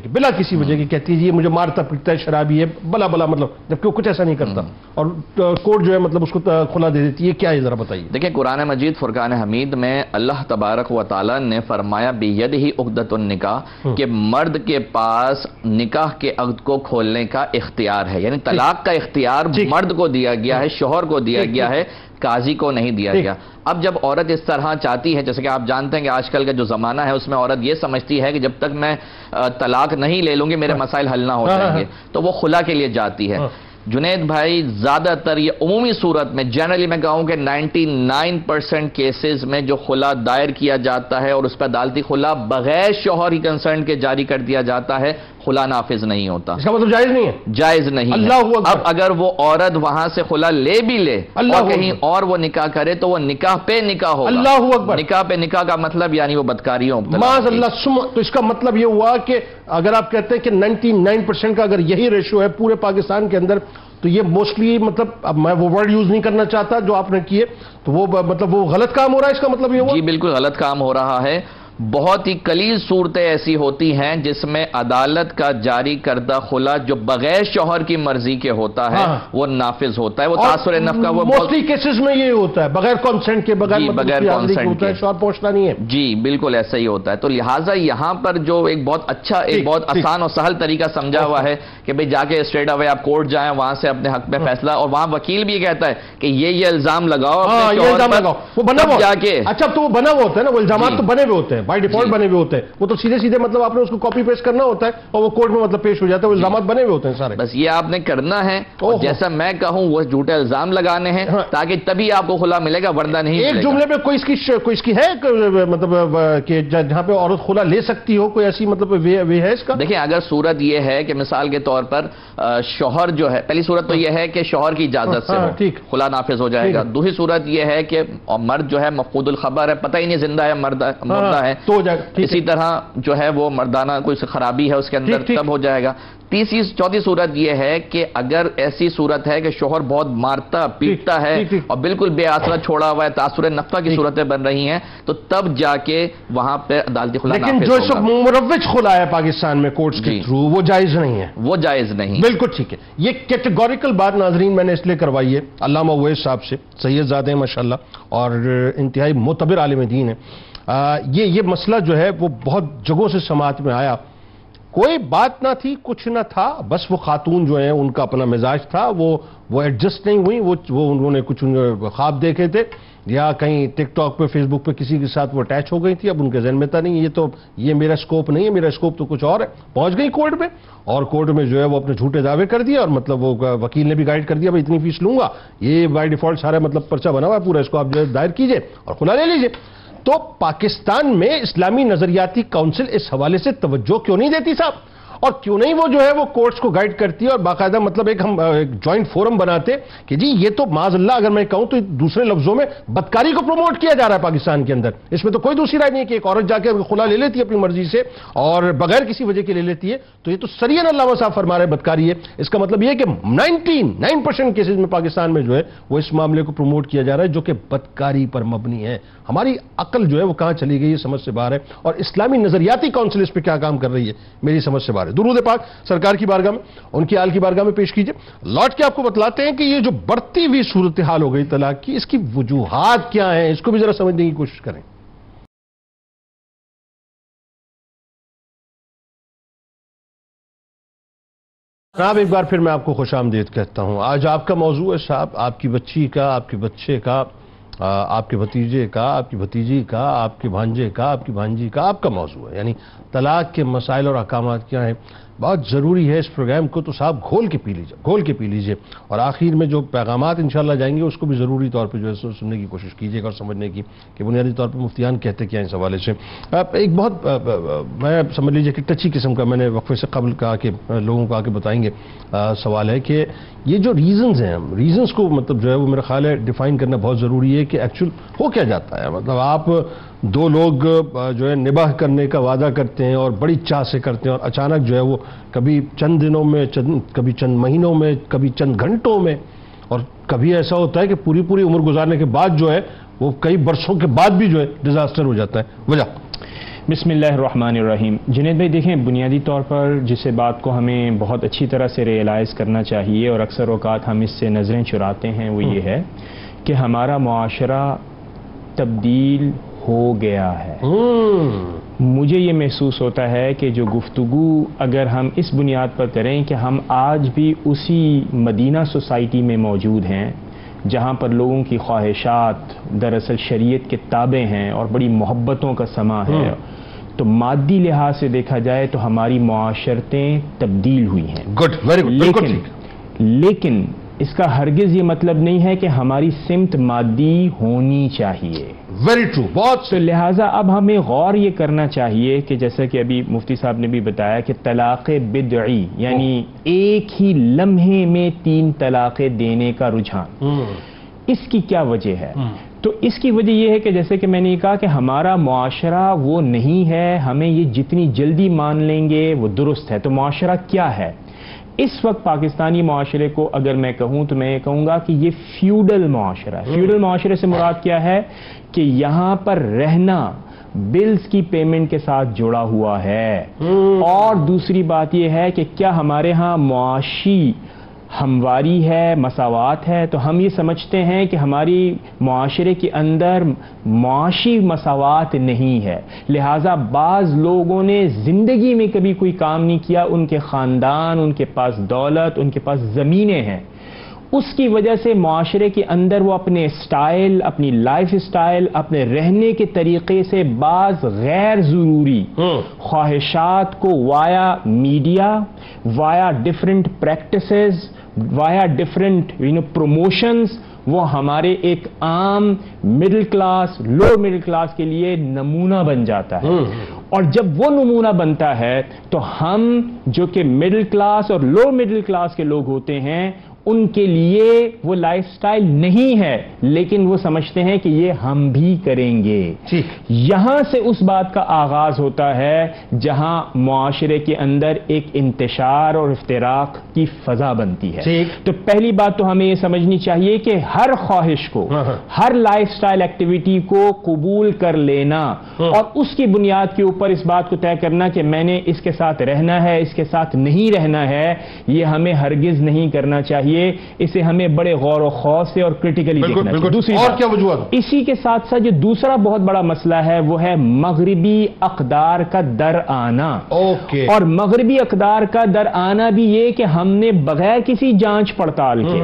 کی کہتی ہے یہ مجھے مارتا پیٹتا ہے، شرابی ہے، بلا مطلب، جبکہ وہ کچھ ایسا نہیں کرتا، اور کورٹ جو ہے مطلب اس کو خلا دے دیتی ہے۔ کیا ہے ذرا بتائیے۔ دیکھیں قرآن مجید فرقان حمید میں اللہ تبارک و تعالی نے فرمایا بیدہ عقدۃ النکاح کہ مرد کے پاس نکاح کے عقد کو کھولنے کا اختیار ہے، یعنی طلاق کا اختیار مرد کو دیا گیا ہے، شوہر کو دیا گیا ہے، قاضی کو نہیں دیا گیا۔ اب جب عورت اس طرح چاہتی ہے، جیسے کہ آپ جانتے ہیں کہ آج کل کا جو زمانہ ہے اس میں عورت یہ سمجھتی ہے کہ جب تک میں طلاق نہیں لے لوں گی میرے مسائل حل نہ ہو جائیں گے، تو وہ خلا کے لیے جاتی ہے۔ جنید بھائی زیادہ تر یہ عمومی صورت میں جنرلی میں کہوں کہ 99% کیسز میں جو خلا دائر کیا جاتا ہے اور اس پہ عدالتی خلا بغیر شوہر کی کنسرن کے جاری کر دیا جاتا ہے، خلا نافذ نہیں ہوتا۔ اس کا مطلب جائز نہیں ہے؟ جائز نہیں ہے۔ اب اگر وہ عورت وہاں سے خلا لے بھی لے اور کہیں اور وہ نکاح کرے تو وہ نکاح پہ نکاح ہوگا۔ اللہ اکبر۔ نکاح پہ نکاح کا مطلب یعنی وہ بدکاریوں معاذ اللہ۔ تو اس کا مطلب یہ ہوا کہ اگر آپ کہتے ہیں کہ 99% کا اگر یہی ریشو ہے پورے پاکستان کے اندر، تو یہ موسٹلی مطلب اب میں وہ ورڈ یوز نہیں کرنا چاہتا جو آپ نے کیے، تو وہ مطلب وہ غلط کام ہو رہا ہے، اس کا مطلب یہ ہوا؟ جی بالکل غلط کام ہو رہا ہے۔ بہت ہی قلیل صورتیں ایسی ہوتی ہیں جس میں عدالت کا جاری کردہ خلا جو بغیر شوہر کی مرضی کے ہوتا ہے وہ نافذ ہوتا ہے، وہ تاثر نفس کا، وہ موسٹلی کیسز میں یہ ہوتا ہے بغیر کانسنٹ کے، بغیر کانسنٹ کے شوہر پہنچنا نہیں ہے۔ جی بالکل ایسا ہی ہوتا ہے۔ تو لہٰذا یہاں پر جو ایک بہت اچھا، ایک بہت آسان اور سہل طریقہ سمجھا ہوا ہے کہ بھئی جا کے اسٹریٹ اوے آپ کورٹ جائیں، وہاں سے اپنے حق میں فیصلہ، اور وہاں وکیل بھی کہتا ہے کہ یہ الزام لگاؤ، وہ بنا ہوا جا کے۔ اچھا تو وہ بنا ہوا ہوتا ہے نا، وہ الزامات تو بنے ہوئے ہوتے ہیں، بائی ڈیفالٹ بنے ہوئے ہوتے ہیں، وہ تو سیدھے سیدھے مطلب آپ نے اس کو کاپی پیسٹ کرنا ہوتا ہے اور وہ کورٹ میں مطلب پیش ہو جاتا ہے، وہ الزامات بنے ہوئے ہوتے ہیں سارے، بس یہ آپ نے کرنا ہے جیسا میں کہوں وہ جھوٹے الزام لگانے ہیں تاکہ تبھی آپ کو خلا ملے گا، ورنہ نہیں۔ ایک جملے میں کوئی اس کی ہے مطلب کہ جہاں پہ عورت خلا لے سکتی ہو، کوئی ایسی مطلب وے ہے اس کا؟ دیکھیں اگر صورت یہ ہے کہ مثال کے طور پر شوہر جو ہے، پہلی صورت تو یہ ہے کہ شوہر کی اجازت سے خلا نافذ ہو جائے گا، دوسری صورت یہ ہے کہ مرد جو ہے مفقود الخبر ہے، پتہ ہی نہیں زندہ ہے مردہ ہے، تو ہو جائے گا۔ اسی طرح جو ہے وہ مردانہ کوئی خرابی ہے اس کے اندر، تب ہو جائے گا۔ چوتھی صورت یہ ہے کہ اگر ایسی صورت ہے کہ شوہر بہت مارتا پیٹتا ہے اور بالکل بے آسرا چھوڑا ہوا ہے، تاثر نفقہ کی صورتیں بن رہی ہیں، تو تب جا کے وہاں پہ عدالتی خلا نافذ ہوگا۔ لیکن جو اس وقت مروج خلا ہے پاکستان میں کورٹس کے تھرو، وہ جائز نہیں ہے؟ وہ جائز نہیں، بالکل ٹھیک ہے۔ یہ کیٹیگوریکل بات ناظرین میں نے اس لیے کروائی ہے علامہ اویس صاحب سے، سید زادے ہیں ماشاءاللہ اور انتہائی معتبر عالم دین ہے۔ یہ مسئلہ جو ہے وہ بہت جگہوں سے سماعت میں آیا، کوئی بات نہ تھی، کچھ نہ تھا، بس وہ خاتون جو ہیں ان کا اپنا مزاج تھا، وہ ایڈجسٹ نہیں ہوئی، وہ انہوں نے کچھ خواب دیکھے تھے یا کہیں ٹک ٹاک پہ فیس بک پہ کسی کے ساتھ وہ اٹیچ ہو گئی تھی، اب ان کے ذہن میں تھا نہیں یہ میرا سکوپ نہیں ہے، میرا سکوپ تو کچھ اور ہے، پہنچ گئی کورٹ میں اور کورٹ میں جو ہے وہ اپنے جھوٹے دعوے کر دیا اور مطلب وہ وکیل نے بھی گائیڈ کر دیا بھائی اتنی فیس لوں گا، یہ بائی ڈیفالٹ سارا مطلب پرچہ بنا ہوا ہے پورا، اس کو آپ جو ہے دائر کیجئے اور خلا لے لیجئے۔ تو پاکستان میں اسلامی نظریاتی کونسل اس حوالے سے توجہ کیوں نہیں دیتی صاحب؟ اور کیوں نہیں وہ جو ہے وہ کورٹس کو گائیڈ کرتی ہے اور باقاعدہ مطلب ہم جوائنٹ فورم بناتے کہ جی یہ تو معاذ اللہ اگر میں کہوں تو دوسرے لفظوں میں بدکاری کو پروموٹ کیا جا رہا ہے پاکستان کے اندر. اس میں تو کوئی دوسری رائے نہیں ہے کہ ایک عورت جا کے خلا لے لیتی ہے اپنی مرضی سے اور بغیر کسی وجہ کے لے لیتی ہے, تو یہ تو سریعاً علامہ صاحب فرما رہے بدکاری ہے. اس کا مطلب یہ ہے کہ 99% کیسز میں پاکستان میں جو ہے وہ اس معاملے کو پروموٹ کیا جا رہا ہے جو کہ بدکاری پر مبنی ہے. ہماری عقل جو ہے وہ کہاں چلی گئی, یہ سمجھ سے باہر ہے. اور اسلامی نظریاتی کونسل اس پہ کیا کام کر رہی ہے میری سمجھ سے باہر ہے. درود پاک سرکار کی بارگاہ میں, ان کی آل کی بارگاہ میں پیش کیجئے. لوٹ کے آپ کو بتلاتے ہیں کہ یہ جو بڑھتی ہوئی صورتحال ہو گئی طلاق کی, اس کی وجوہات کیا ہیں, اس کو بھی ذرا سمجھنے کی کوشش کریں. جناب ایک بار پھر میں آپ کو خوش آمدید کہتا ہوں. آج آپ کا موضوع ہے صاحب آپ کی بچی کا, آپ کے بچے کا, آپ کے بھتیجے کا, آپ کی بھتیجی کا, آپ کے بھانجے کا, آپ کی بھانجی کا, آپ کا موضوع ہے. یعنی طلاق کے مسائل اور احکامات کیا ہیں, بہت ضروری ہے اس پروگرام کو تو صاحب گھول کے پی لیجئے. اور آخر میں جو پیغامات انشاءاللہ جائیں گے اس کو بھی ضروری طور پہ جو ہے سننے کی کوشش کیجئے گا اور سمجھنے کی کہ بنیادی طور پہ مفتیان کہتے کیا ہیں اس حوالے سے. ایک بہت میں سمجھ لیجئے کہ ٹچی قسم کا, میں نے وقفے سے قبل کہا کہ لوگوں کو آ کے بتائیں گے, سوال ہے کہ یہ جو ریزنز ہیں, ریزنز کو مطلب جو ہے وہ میرا خیال ہے ڈیفائن کرنا بہت ضروری ہے کہ ایکچول ہو کیا جاتا ہے. مطلب آپ دو لوگ جو ہے نباہ کرنے کا وعدہ کرتے ہیں اور بڑی چاہ سے کرتے ہیں اور اچانک جو ہے وہ کبھی چند دنوں میں, کبھی چند مہینوں میں, کبھی چند گھنٹوں میں, اور کبھی ایسا ہوتا ہے کہ پوری عمر گزارنے کے بعد جو ہے وہ کئی برسوں کے بعد بھی جو ہے ڈیزاسٹر ہو جاتا ہے. وجہ بسم اللہ الرحمن الرحیم. جنید بھائی دیکھیں, بنیادی طور پر جس بات کو ہمیں بہت اچھی طرح سے ریئلائز کرنا چاہیے اور اکثر اوقات ہم اس سے نظریں چراتے ہیں وہ یہ ہے کہ ہمارا معاشرہ تبدیل ہو گیا ہے. مجھے یہ محسوس ہوتا ہے کہ جو گفتگو اگر ہم اس بنیاد پر کریں کہ ہم آج بھی اسی مدینہ سوسائٹی میں موجود ہیں جہاں پر لوگوں کی خواہشات دراصل شریعت کے تابع ہیں اور بڑی محبتوں کا سما ہے, تو مادی لحاظ سے دیکھا جائے تو ہماری معاشرتیں تبدیل ہوئی ہیں. Good, very good. لیکن اس کا ہرگز یہ مطلب نہیں ہے کہ ہماری سمت مادی ہونی چاہیے. Very true. بہت تو لہٰذا اب ہمیں غور یہ کرنا چاہیے کہ جیسا کہ ابھی مفتی صاحب نے بھی بتایا کہ طلاق بدعی یعنی ایک ہی لمحے میں 3 طلاقیں دینے کا رجحان, اس کی کیا وجہ ہے؟ تو اس کی وجہ یہ ہے کہ جیسے کہ میں نے کہا کہ ہمارا معاشرہ وہ نہیں ہے, ہمیں یہ جتنی جلدی مان لیں گے وہ درست ہے. تو معاشرہ کیا ہے اس وقت پاکستانی معاشرے کو اگر میں کہوں تو میں یہ کہوں گا کہ یہ فیوڈل معاشرہ ہے. فیوڈل معاشرے سے مراد کیا ہے کہ یہاں پر رہنا بلز کی پیمنٹ کے ساتھ جڑا ہوا ہے. اور دوسری بات یہ ہے کہ کیا ہمارے ہاں معاشی ہمواری ہے, مساوات ہے, تو ہم یہ سمجھتے ہیں کہ ہماری معاشرے کے اندر معاشی مساوات نہیں ہے. لہٰذا بعض لوگوں نے زندگی میں کبھی کوئی کام نہیں کیا, ان کے خاندان, ان کے پاس دولت, ان کے پاس زمینیں ہیں, اس کی وجہ سے معاشرے کے اندر وہ اپنے سٹائل, اپنی لائف سٹائل, اپنے رہنے کے طریقے سے بعض غیر ضروری خواہشات کو via media, via different practices, via different promotions, وہ ہمارے ایک عام middle class, lower middle class کے لیے نمونہ بن جاتا ہے. اور جب وہ نمونہ بنتا ہے تو ہم جو کہ مڈل کلاس اور لوور مڈل کلاس کے لوگ ہوتے ہیں ان کے لیے وہ لائف سٹائل نہیں ہے, لیکن وہ سمجھتے ہیں کہ یہ ہم بھی کریں گے. یہاں سے اس بات کا آغاز ہوتا ہے جہاں معاشرے کے اندر ایک انتشار اور افتراق کی فضا بنتی ہے. تو پہلی بات تو ہمیں یہ سمجھنی چاہیے کہ ہر خواہش کو, ہر لائف سٹائل ایکٹیویٹی کو قبول کر لینا اور اس کی بنیاد کے اوپر اس بات کو طے کرنا کہ میں نے اس کے ساتھ رہنا ہے, اس کے ساتھ نہیں رہنا ہے, یہ ہمیں ہرگز نہیں کرنا چاہیے. اسے ہمیں بڑے غور و خوف سے اور کریٹیکلی دیکھنا چاہیے. دوسری اور کیا وجوہات, اسی کے ساتھ ساتھ جو دوسرا بہت بڑا مسئلہ ہے وہ ہے مغربی اقدار کا در آنا. اور مغربی اقدار کا در آنا بھی یہ کہ ہم نے بغیر کسی جانچ پڑتال کے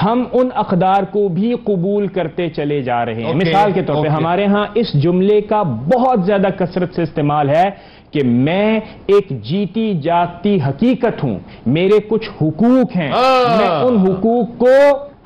ہم ان اقدار کو بھی قبول کرتے چلے جا رہے ہیں. مثال کے طور پہ ہمارے ہاں اس جملے کا بہت زیادہ کثرت سے استعمال ہے کہ میں ایک جیتی جاگتی حقیقت ہوں, میرے کچھ حقوق ہیں, میں ان حقوق کو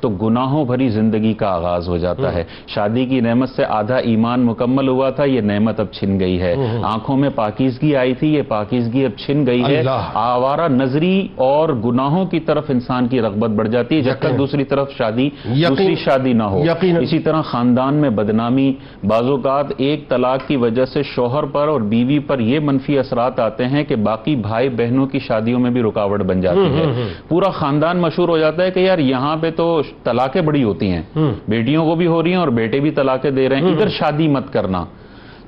تو گناہوں بھری زندگی کا آغاز ہو جاتا ہے. شادی کی نعمت سے آدھا ایمان مکمل ہوا تھا، یہ نعمت اب چھن گئی ہے. آنکھوں میں پاکیزگی آئی تھی، یہ پاکیزگی اب چھن گئی ہے. آوارہ نظری اور گناہوں کی طرف انسان کی رغبت بڑھ جاتی ہے جب تک دوسری طرف دوسری شادی نہ ہو. اسی طرح خاندان میں بدنامی، بعض اوقات ایک طلاق کی وجہ سے شوہر پر اور بیوی پر یہ منفی اثرات آتے ہیں کہ باقی بھائی بہنوں کی شادیوں میں بھی رکاوٹ بن جاتی ہے. پورا خاندان مشہور ہو جاتا ہے کہ یار یہاں پہ تو طلاقیں بڑی ہوتی ہیں، بیٹیوں کو بھی ہو رہی ہیں اور بیٹے بھی طلاقیں دے رہے ہیں، ادھر شادی مت کرنا.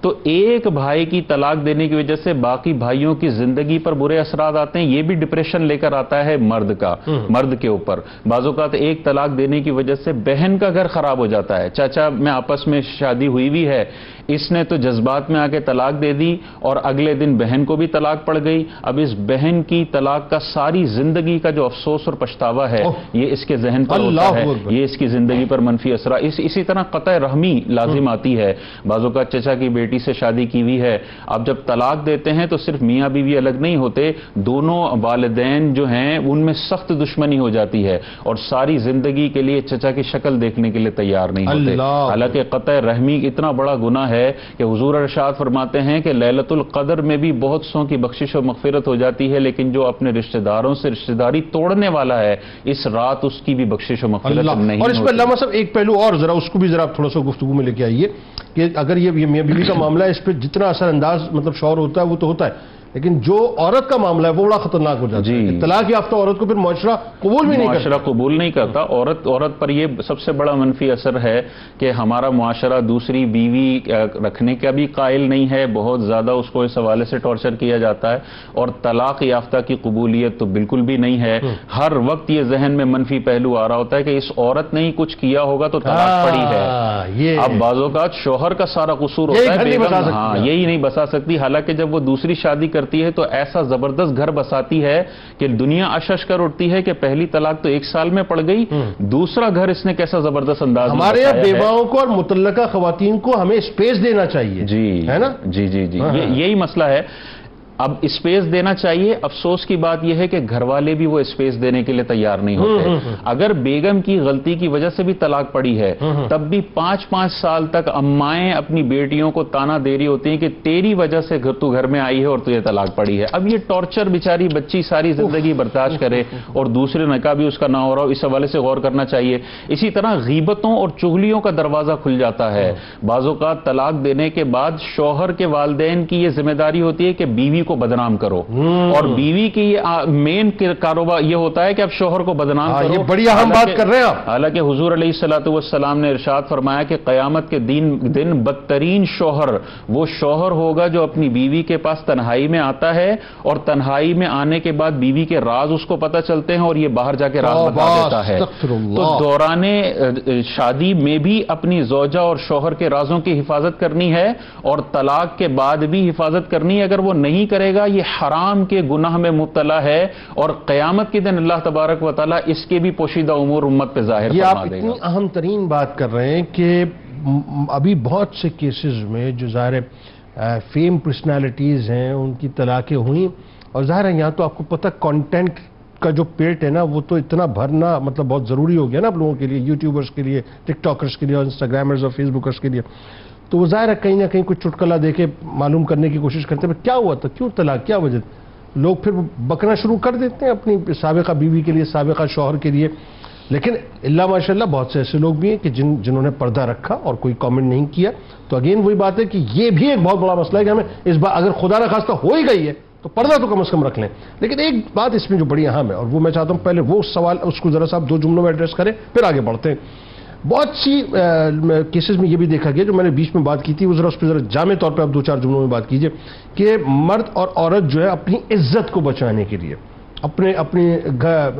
تو ایک بھائی کی طلاق دینے کی وجہ سے باقی بھائیوں کی زندگی پر برے اثرات آتے ہیں. یہ بھی ڈپریشن لے کر آتا ہے مرد کے اوپر. بعض اوقات ایک طلاق دینے کی وجہ سے بہن کا گھر خراب ہو جاتا ہے. چاچا میں آپس میں شادی ہوئی بھی ہے، اس نے تو جذبات میں آ کے طلاق دے دی اور اگلے دن بہن کو بھی طلاق پڑ گئی. اب اس بہن کی طلاق کا ساری زندگی کا جو افسوس اور پچھتاوا ہے یہ اس کے ذہن پر ہوتا ہے، یہ اس کی زندگی پر منفی اثرات. اسی طرح قطع رحمی لازم آتی ہے. بعض اوقات چچا کی بیٹی سے شادی کی ہوئی ہے، اب جب طلاق دیتے ہیں تو صرف میاں بیوی الگ نہیں ہوتے، دونوں والدین جو ہیں ان میں سخت دشمنی ہو جاتی ہے اور ساری زندگی کے لیے چچا کی شکل دیکھنے کے لیے تیار نہیں ہوتے. حالانکہ قطع رحمی اتنا بڑا گناہ ہے کہ حضور ارشاد فرماتے ہیں کہ لیلۃ القدر میں بھی بہت سوں کی بخشش و مغفرت ہو جاتی ہے، لیکن جو اپنے رشتہ داروں سے رشتہ داری توڑنے والا ہے اس رات اس کی بھی بخشش و مغفرت نہیں. اور اس پہ علامہ صاحب ایک پہلو اور ذرا اس کو بھی ذرا تھوڑا سا گفتگو میں لے کے آئیے کہ اگر یہ میاں بیوی کا معاملہ ہے، اس پہ جتنا اثر انداز مطلب شوہر ہوتا ہے وہ تو ہوتا ہے، لیکن جو عورت کا معاملہ ہے وہ بڑا خطرناک ہو جاتا ہے. طلاق یافتہ عورت کو پھر معاشرہ قبول نہیں کرتا. عورت پر یہ سب سے بڑا منفی اثر ہے کہ ہمارا معاشرہ دوسری بیوی رکھنے کا بھی قائل نہیں ہے، بہت زیادہ اس کو اس حوالے سے ٹارچر کیا جاتا ہے، اور طلاق یافتہ کی قبولیت تو بالکل بھی نہیں ہے. ہر وقت یہ ذہن میں منفی پہلو آ رہا ہوتا ہے کہ اس عورت نے ہی کچھ کیا ہوگا تو طلاق پڑی ہے. اب بعض اوقات شوہر کا سارا قصور ہوتا ہے، یہی نہیں بسا سکتی، حالانکہ جب وہ دوسری شادی کرتی ہے تو ایسا زبردست گھر بساتی ہے کہ دنیا اشش کر اٹھتی ہے کہ پہلی طلاق تو 1 سال میں پڑ گئی، دوسرا گھر اس نے کیسا زبردست انداز. ہمارے یہاں بیواؤں کو اور مطلقہ خواتین کو ہمیں اسپیس دینا چاہیے، ہے نا؟ جی یہی مسئلہ ہے. اب اسپیس دینا چاہیے. افسوس کی بات یہ ہے کہ گھر والے بھی وہ اسپیس دینے کے لیے تیار نہیں ہوتے. اگر بیگم کی غلطی کی وجہ سے بھی طلاق پڑی ہے تب بھی 5-5 سال تک امائیں اپنی بیٹیوں کو تانا دے رہی ہوتی ہیں کہ تیری وجہ سے تو گھر میں آئی ہے اور تجھے طلاق پڑی ہے. اب یہ ٹارچر بیچاری بچی ساری زندگی برداشت کرے اور دوسرے نکاح بھی اس کا نہ ہو رہا ہو، اس حوالے سے غور کرنا چاہیے. اسی طرح غیبتوں اور چغلیوں کا دروازہ کھل جاتا ہے. بعض اوقات طلاق دینے کے بعد شوہر کے والدین کی یہ ذمہ داری ہوتی ہے کہ بیوی کو بدنام کرو، اور بیوی کی مین کاروبار یہ ہوتا ہے کہ اب شوہر کو بدنام کرو. یہ بڑی اہم بات کر رہے ہیں آپ. حالانکہ حضور علیہ الصلوۃ والسلام نے ارشاد فرمایا کہ قیامت کے دن بدترین شوہر وہ شوہر ہوگا جو اپنی بیوی کے پاس تنہائی میں آتا ہے اور تنہائی میں آنے کے بعد بیوی کے راز اس کو پتہ چلتے ہیں اور یہ باہر جا کے راز بتا دیتا ہے. تو دوران شادی میں بھی اپنی زوجہ اور شوہر کے رازوں کی حفاظت کرنی ہے اور طلاق کے بعد بھی حفاظت کرنی ہے. اگر وہ نہیں کرے گا یہ حرام کے گناہ میں مبتلا ہے اور قیامت کے دن اللہ تبارک و تعالیٰ اس کے بھی پوشیدہ امور امت پہ ظاہر فرما دے گا. یہ آپ اتنی اہم ترین بات کر رہے ہیں کہ ابھی بہت سے کیسز میں جو ظاہر فیم پرسنالٹیز ہیں ان کی طلاقیں ہوئیں، اور ظاہر ہے یہاں تو آپ کو پتہ کنٹینٹ کا جو پیٹ ہے نا وہ تو اتنا بھرنا مطلب بہت ضروری ہو گیا نا آپ لوگوں کے لیے، یوٹیوبرز کے لیے، ٹک ٹاکرز کے لیے، اور انسٹاگرامرز اور فیس بکرز کے لیے. تو وہ ظاہر ہے کہیں نہ کہیں کچھ چٹکلا دے کے معلوم کرنے کی کوشش کرتے ہیں کیا ہوا تھا، کیوں طلاق، کیا وجہ. لوگ پھر بکنا شروع کر دیتے ہیں اپنی سابقہ بیوی کے لیے، سابقہ شوہر کے لیے. لیکن اللہ ماشاءاللہ بہت سے ایسے لوگ بھی ہیں کہ جنہوں نے پردہ رکھا اور کوئی کامنٹ نہیں کیا. تو اگین وہی بات ہے کہ یہ بھی ایک بہت بڑا مسئلہ ہے کہ ہمیں اس بات اگر خدا نخواستہ ہو ہی گئی ہے تو پردہ تو کم از کم رکھ لیں. لیکن ایک بات اس میں جو بڑی اہم ہے اور وہ میں چاہتا ہوں پہلے وہ سوال اس کو ذرا سا 2 جملوں میں ایڈریس کریں پھر آگے بڑھتے ہیں. بہت سی کیسز میں یہ بھی دیکھا گیا جو میں نے بیچ میں بات کی تھی، وہ ذرا اس پہ ذرا جامع طور پہ آپ 2-4 جملوں میں بات کیجئے کہ مرد اور عورت جو ہے اپنی عزت کو بچانے کے لیے، اپنی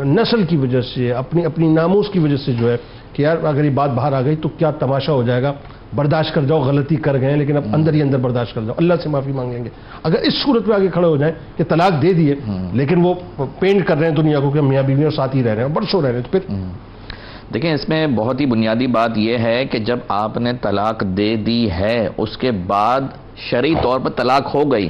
نسل کی وجہ سے، اپنی ناموس کی وجہ سے جو ہے کہ یار اگر یہ بات باہر آ گئی تو کیا تماشا ہو جائے گا، برداشت کر جاؤ، غلطی کر گئے لیکن اب اندر ہی اندر برداشت کر جاؤ، اللہ سے معافی مانگیں گے. اگر اس صورت میں آگے کھڑے ہو جائیں کہ طلاق دے دیے لیکن وہ پینٹ کر رہے ہیں دنیا کو کہ میاں بیوی اور ساتھ ہی رہ رہے ہیں، برسوں رہ رہے ہیں، تو پھر دیکھیں اس میں بہت ہی بنیادی بات یہ ہے کہ جب آپ نے طلاق دے دی ہے اس کے بعد شرعی طور پر طلاق ہو گئی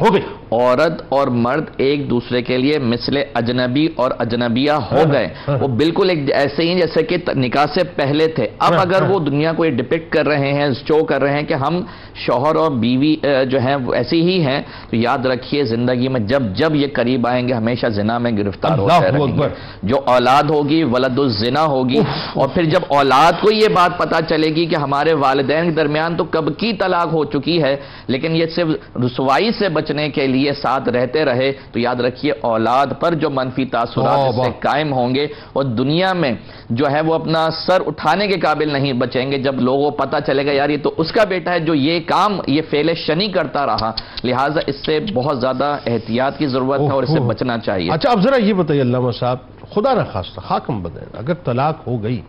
عورت اور مرد ایک دوسرے کے لیے مثل اجنبی اور اجنبیہ ہو گئے، وہ بالکل ایک ایسے ہی جیسے کہ نکاح سے پہلے تھے۔ اب اگر وہ دنیا کو یہ ڈپکٹ کر رہے ہیں، شو کر رہے ہیں کہ ہم شوہر اور بیوی جو ہیں وہ ایسی ہی ہیں، تو یاد رکھیے زندگی میں جب جب یہ قریب آئیں گے ہمیشہ زنا میں گرفتار ہوتے رہیں گے۔ جو اولاد ہوگی ولد الزنا ہوگی، اور پھر جب اولاد کو یہ بات پتا چلے گی کہ ہمارے والدین کے درمیان تو کب کی طلاق ہو چکی ہے، لیکن یہ صرف رسوائی سے بچنے کے لیے ساتھ رہتے رہے، تو یاد رکھیے اولاد پر جو منفی تاثرات اس سے قائم ہوں گے، اور دنیا میں جو ہے وہ اپنا سر اٹھانے کے قابل نہیں بچیں گے جب لوگوں کو پتا چلے گا یار یہ تو اس کا بیٹا ہے جو یہ کام یہ فعل شنی کرتا رہا۔ لہٰذا اس سے بہت زیادہ احتیاط کی ضرورت ہے اور اس سے بچنا چاہیے۔ اچھا اب ذرا یہ بتائیے علامہ صاحب، خدا نہ خواستہ خاکم بدن اگر طلاق ہو گئی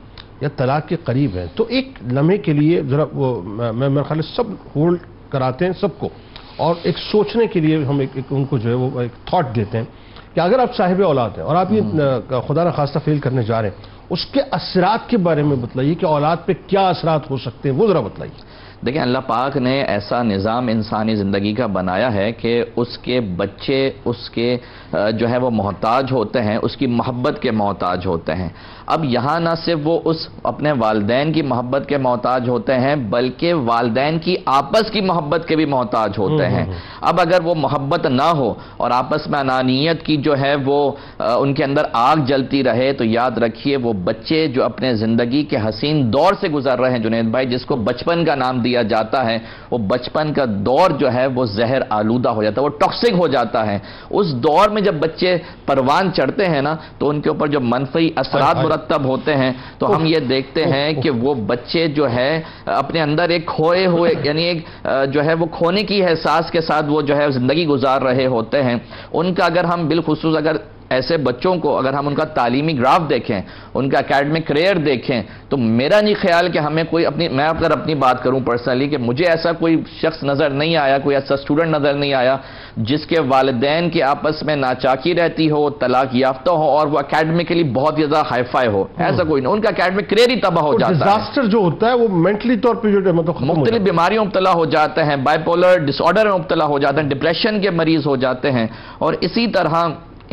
یا طلاق کے قریب ہے تو ایک لمحے کے لیے ذرا وہ میں میرے خیال سب ہولڈ کراتے ہیں سب کو، اور ایک سوچنے کے لیے ہم ان کو جو ہے وہ ایک تھاٹ دیتے ہیں کہ اگر آپ صاحب اولاد ہیں اور آپ یہ خدا نہ خواستہ فیل کرنے جا رہے ہیں، اس کے اثرات کے بارے میں بتلائیے کہ اولاد پہ کیا اثرات ہو سکتے ہیں، وہ ذرا بتلائیے۔ دیکھیں اللہ پاک نے ایسا نظام انسانی زندگی کا بنایا ہے کہ اس کے بچے اس کے جو ہے وہ محتاج ہوتے ہیں، اس کی محبت کے محتاج ہوتے ہیں۔ اب یہاں نہ صرف وہ اس اپنے والدین کی محبت کے محتاج ہوتے ہیں بلکہ والدین کی آپس کی محبت کے بھی محتاج ہوتے ہیں۔ اب اگر وہ محبت نہ ہو اور آپس میں انانیت کی جو ہے وہ ان کے اندر آگ جلتی رہے، تو یاد رکھیے وہ بچے جو اپنے زندگی کے حسین دور سے گزر رہے ہیں جنید بھائی، جس کو بچپن کا نام دیا جاتا ہے، وہ بچپن کا دور جو ہے وہ زہر آلودہ ہو جاتا ہے، وہ ٹاکسک ہو جاتا ہے۔ اس دور میں جب بچے پروان چڑھتے ہیں نا تو ان کے اوپر جو منفی اثرات مرتب ہوتے ہیں، تو ہم یہ دیکھتے ہیں کہ وہ بچے جو ہے اپنے اندر ایک کھوئے ہوئے یعنی ایک جو ہے وہ کھونے کی احساس کے ساتھ وہ جو ہے زندگی گزار رہے ہوتے ہیں۔ ان کا اگر ہم بالخصوص اگر ایسے بچوں کو اگر ہم ان کا تعلیمی گراف دیکھیں، ان کا اکیڈمک کریئر دیکھیں، تو میرا نہیں خیال کہ ہمیں کوئی میں اگر اپنی بات کروں پرسنلی کہ مجھے ایسا کوئی شخص نظر نہیں آیا، کوئی ایسا اسٹوڈنٹ نظر نہیں آیا جس کے والدین کے آپس میں ناچاکی رہتی ہو، طلاق یافتہ ہو اور وہ اکیڈمکلی بہت زیادہ ہائی فائی ہو، ایسا کوئی نہیں۔ ان کا اکیڈمک کریئر ہی تباہ ہو جاتا ہے۔ ڈیزاسٹر جو ہوتا ہے وہ مینٹلی طور پہ جو مختلف بیماریوں میں مبتلا ہو جاتے ہیں، بائی پولر ڈس آرڈر میں مبتلا ہو جاتے ہیں، ڈپریشن کے مریض ہو جاتے ہیں، اور اسی طرح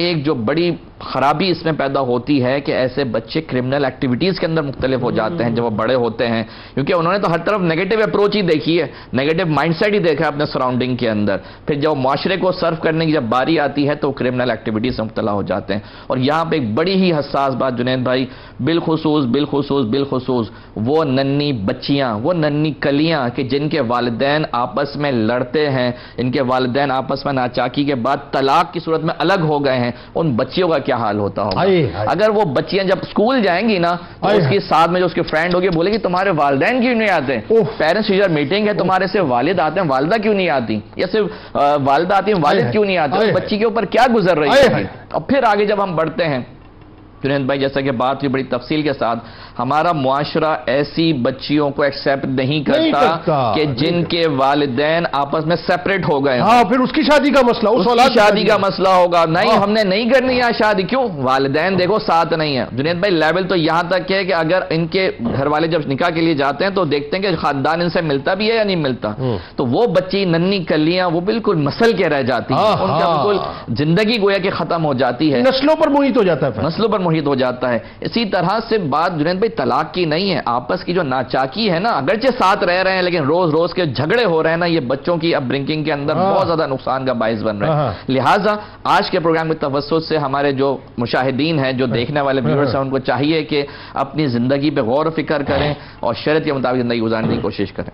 ایک جو بڑی خرابی اس میں پیدا ہوتی ہے کہ ایسے بچے کرمنل ایکٹیویٹیز کے اندر مختلف ہو جاتے ہیں جب وہ بڑے ہوتے ہیں، کیونکہ انہوں نے تو ہر طرف نیگیٹو اپروچ ہی دیکھی ہے، نیگیٹو مائنڈ سیٹ ہی دیکھا ہے اپنے سراؤنڈنگ کے اندر، پھر جب معاشرے کو سرو کرنے کی جب باری آتی ہے تو کرمنل ایکٹیویٹیز میں مبتلا ہو جاتے ہیں۔ اور یہاں پہ ایک بڑی ہی حساس بات جنید بھائی، بالخصوص وہ ننھی بچیاں، وہ ننھی کلیاں کہ جن کے والدین آپس میں لڑتے ہیں، ان کے والدین آپس میں ناچاکی کے بعد طلاق کی صورت میں الگ ہو گئے ہیں، ان بچیوں کا کیا حال ہوتا ہوگا؟ اگر وہ بچیاں جب اسکول جائیں گی نا تو اس کے ساتھ میں جو اس کے فرینڈ ہوگی بولے گی تمہارے والدین کیوں نہیں آتے؟ پیرنٹس ٹیچر میٹنگ ہے، تمہارے سے والد آتے ہیں، والدہ کیوں نہیں آتی؟ یا صرف والدہ آتی ہیں، والد کیوں نہیں آتے؟ بچی کے اوپر کیا گزر رہی ہے؟ اور پھر آگے جب ہم بڑھتے ہیں جنید بھائی، جیسا کہ بات ہوئی بڑی تفصیل کے ساتھ، ہمارا معاشرہ ایسی بچیوں کو ایکسیپٹ نہیں کرتا کہ جن کے والدین آپس میں سیپریٹ ہو گئے، پھر اس کی شادی کا مسئلہ، اس شادی کا مسئلہ ہوگا، نہیں ہم نے نہیں کرنی ہے شادی، کیوں؟ والدین دیکھو ساتھ نہیں ہے۔ جنید بھائی لیول تو یہاں تک ہے کہ اگر ان کے گھر والے جب نکاح کے لیے جاتے ہیں تو دیکھتے ہیں کہ خاندان ان سے ملتا بھی ہے یا نہیں ملتا، تو وہ بچی ننھی کلیاں وہ بالکل مسل کے رہ جاتی ہیں، ان کا بالکل زندگی گویا کہ ختم ہو جاتی ہے، نسلوں پر محیط ہو جاتا ہے، نسلوں پر محیط ہو جاتا ہے۔ اسی طرح سے بات جنید بھائی طلاق کی نہیں ہے، آپس کی جو ناچاکی ہے نا، اگرچہ ساتھ رہ رہے ہیں لیکن روز روز کے جھگڑے ہو رہے ہیں نا، یہ بچوں کی اپ برنگنگ کے اندر بہت زیادہ نقصان کا باعث بن رہا ہے۔ لہٰذا آج کے پروگرام کے توسط سے ہمارے جو مشاہدین ہیں، جو دیکھنے والے ویورز ہیں، ان کو چاہیے کہ اپنی زندگی پہ غور و فکر کریں اور شریعت کے مطابق زندگی گزارنے کی کوشش کریں۔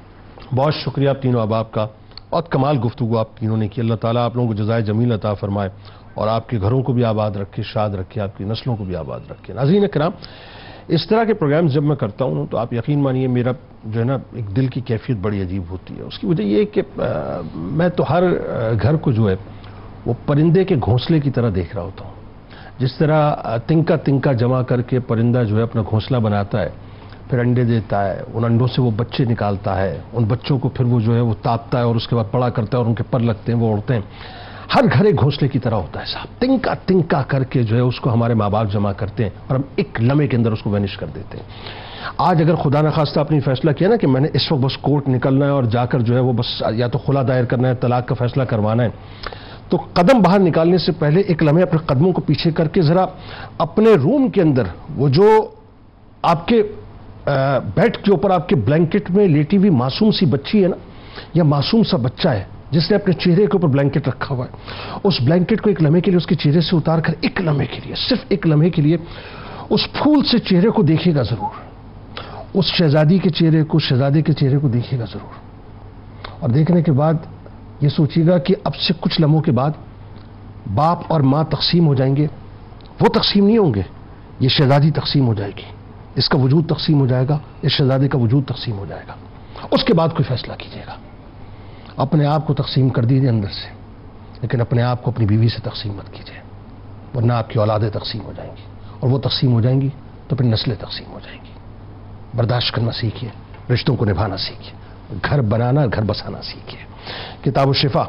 بہت شکریہ آپ تینوں احباب کا، بہت کمال گفتگو آپ تینوں نے کی۔ اللہ تعالیٰ آپ لوگوں کو جزائے جمیل عطا فرمائے اور آپ کے گھروں کو بھی آباد رکھے، شاد رکھے، آپ کی نسلوں کو بھی آباد رکھے۔ ناظرین کرام، اس طرح کے پروگرامز جب میں کرتا ہوں تو آپ یقین مانیے میرا جو ہے نا ایک دل کی کیفیت بڑی عجیب ہوتی ہے۔ اس کی وجہ یہ ہے کہ میں تو ہر گھر کو جو ہے وہ پرندے کے گھونسلے کی طرح دیکھ رہا ہوتا ہوں، جس طرح تنکا تنکا جمع کر کے پرندہ جو ہے اپنا گھونسلہ بناتا ہے، پھر انڈے دیتا ہے، ان انڈوں سے وہ بچے نکالتا ہے، ان بچوں کو پھر وہ جو ہے وہ تاپتا ہے اور اس کے بعد بڑا کرتا ہے اور ان کے پر لگتے ہیں، وہ اڑتے ہیں۔ ہر گھر ایک گھونسلے کی طرح ہوتا ہے صاحب، تنکا تنکا کر کے جو ہے اس کو ہمارے ماں باپ جمع کرتے ہیں اور ہم ایک لمحے کے اندر اس کو وینش کر دیتے ہیں۔ آج اگر خدا نخواستہ اپنی فیصلہ کیا نا کہ میں نے اس وقت بس کورٹ نکلنا ہے اور جا کر جو ہے وہ بس یا تو خلا دائر کرنا ہے، طلاق کا فیصلہ کروانا ہے، تو قدم باہر نکالنے سے پہلے ایک لمحے اپنے قدموں کو پیچھے کر کے ذرا اپنے روم کے اندر وہ جو آپ کے بیڈ کے اوپر آپ کے بلینکٹ میں لیٹی ہوئی معصوم سی بچی ہے نا، یا معصوم سا بچہ ہے جس نے اپنے چہرے کے اوپر بلینکٹ رکھا ہوا ہے، اس بلینکٹ کو ایک لمحے کے لیے اس کے چہرے سے اتار کر ایک لمحے کے لیے، صرف ایک لمحے کے لیے اس پھول سے چہرے کو دیکھے گا ضرور، اس شہزادی کے چہرے کو، شہزادے کے چہرے کو دیکھے گا ضرور، اور دیکھنے کے بعد یہ سوچیے گا کہ اب سے کچھ لمحوں کے بعد باپ اور ماں تقسیم ہو جائیں گے، وہ تقسیم نہیں ہوں گے، یہ شہزادی تقسیم ہو جائے گی، اس کا وجود تقسیم ہو جائے گا، اس شہزادے کا وجود تقسیم ہو جائے گا۔ اس کے بعد کوئی فیصلہ کیجیے گا۔ اپنے آپ کو تقسیم کر دیجیے اندر سے، لیکن اپنے آپ کو اپنی بیوی سے تقسیم مت کیجیے، ورنہ آپ کی اولادیں تقسیم ہو جائیں گی، اور وہ تقسیم ہو جائیں گی تو پھر نسلیں تقسیم ہو جائیں گی۔ برداشت کرنا سیکھیے، رشتوں کو نبھانا سیکھیے، گھر بنانا، گھر بسانا سیکھیے۔ کتاب الشفا،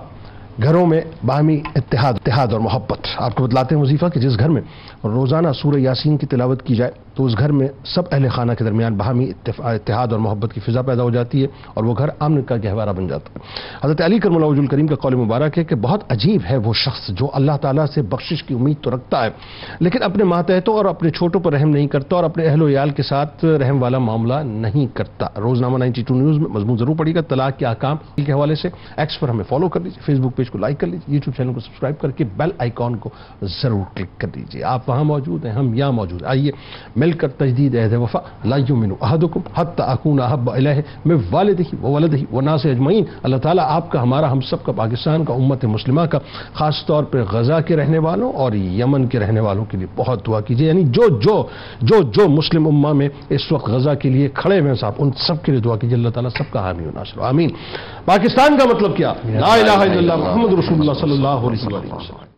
گھروں میں باہمی اتحاد اور محبت۔ آپ کو بتلاتے ہیں وظیفہ کہ جس گھر میں روزانہ سورہ یاسین کی تلاوت کی جائے تو اس گھر میں سب اہل خانہ کے درمیان باہمی اتحاد اور محبت کی فضا پیدا ہو جاتی ہے، اور وہ گھر امن کا گہوارہ بن جاتا ہے۔ حضرت علی کرم اللہ وجہ الکریم کا قول مبارک ہے کہ بہت عجیب ہے وہ شخص جو اللہ تعالیٰ سے بخشش کی امید تو رکھتا ہے لیکن اپنے ماتحتوں اور اپنے چھوٹوں پر رحم نہیں کرتا، اور اپنے اہل و عیال کے ساتھ رحم والا معاملہ نہیں کرتا۔ روزنامہ 92 نیوز میں مضمون ضرور پڑھیے گا طلاق کے احکام کے حوالے سے۔ ایکس پر ہمیں فالو کر لیجیے، فیس بک پیج کو لائک کر لیجیے، یوٹیوب چینل کو سبسکرائب کر کے بیل آئیکن کو ضرور کلک کر دیجیے۔ آپ وہاں موجود ہیں، ہم یہاں موجود ہیں۔ آئیے مل کر تجدید عہد وفا لا یؤمن احدکم حتی اکون احب الیہ من والدہ وولدہ والناس اجمعین۔ اللہ تعالیٰ آپ کا، ہمارا، ہم سب کا، پاکستان کا، امت مسلمہ کا، خاص طور پہ غزہ کے رہنے والوں اور یمن کے رہنے والوں کے لیے بہت دعا کیجیے، یعنی جو مسلم امہ میں اس وقت غزہ کے لیے کھڑے ہوئے ہیں صاحب، ان سب کے لیے دعا کیجیے، اللہ تعالیٰ سب کا حامی و ناصر آمین۔ پاکستان کا مطلب کیا؟ لا الہ الا اللہ محمد رسول اللہ صلی اللہ علیہ وسلم۔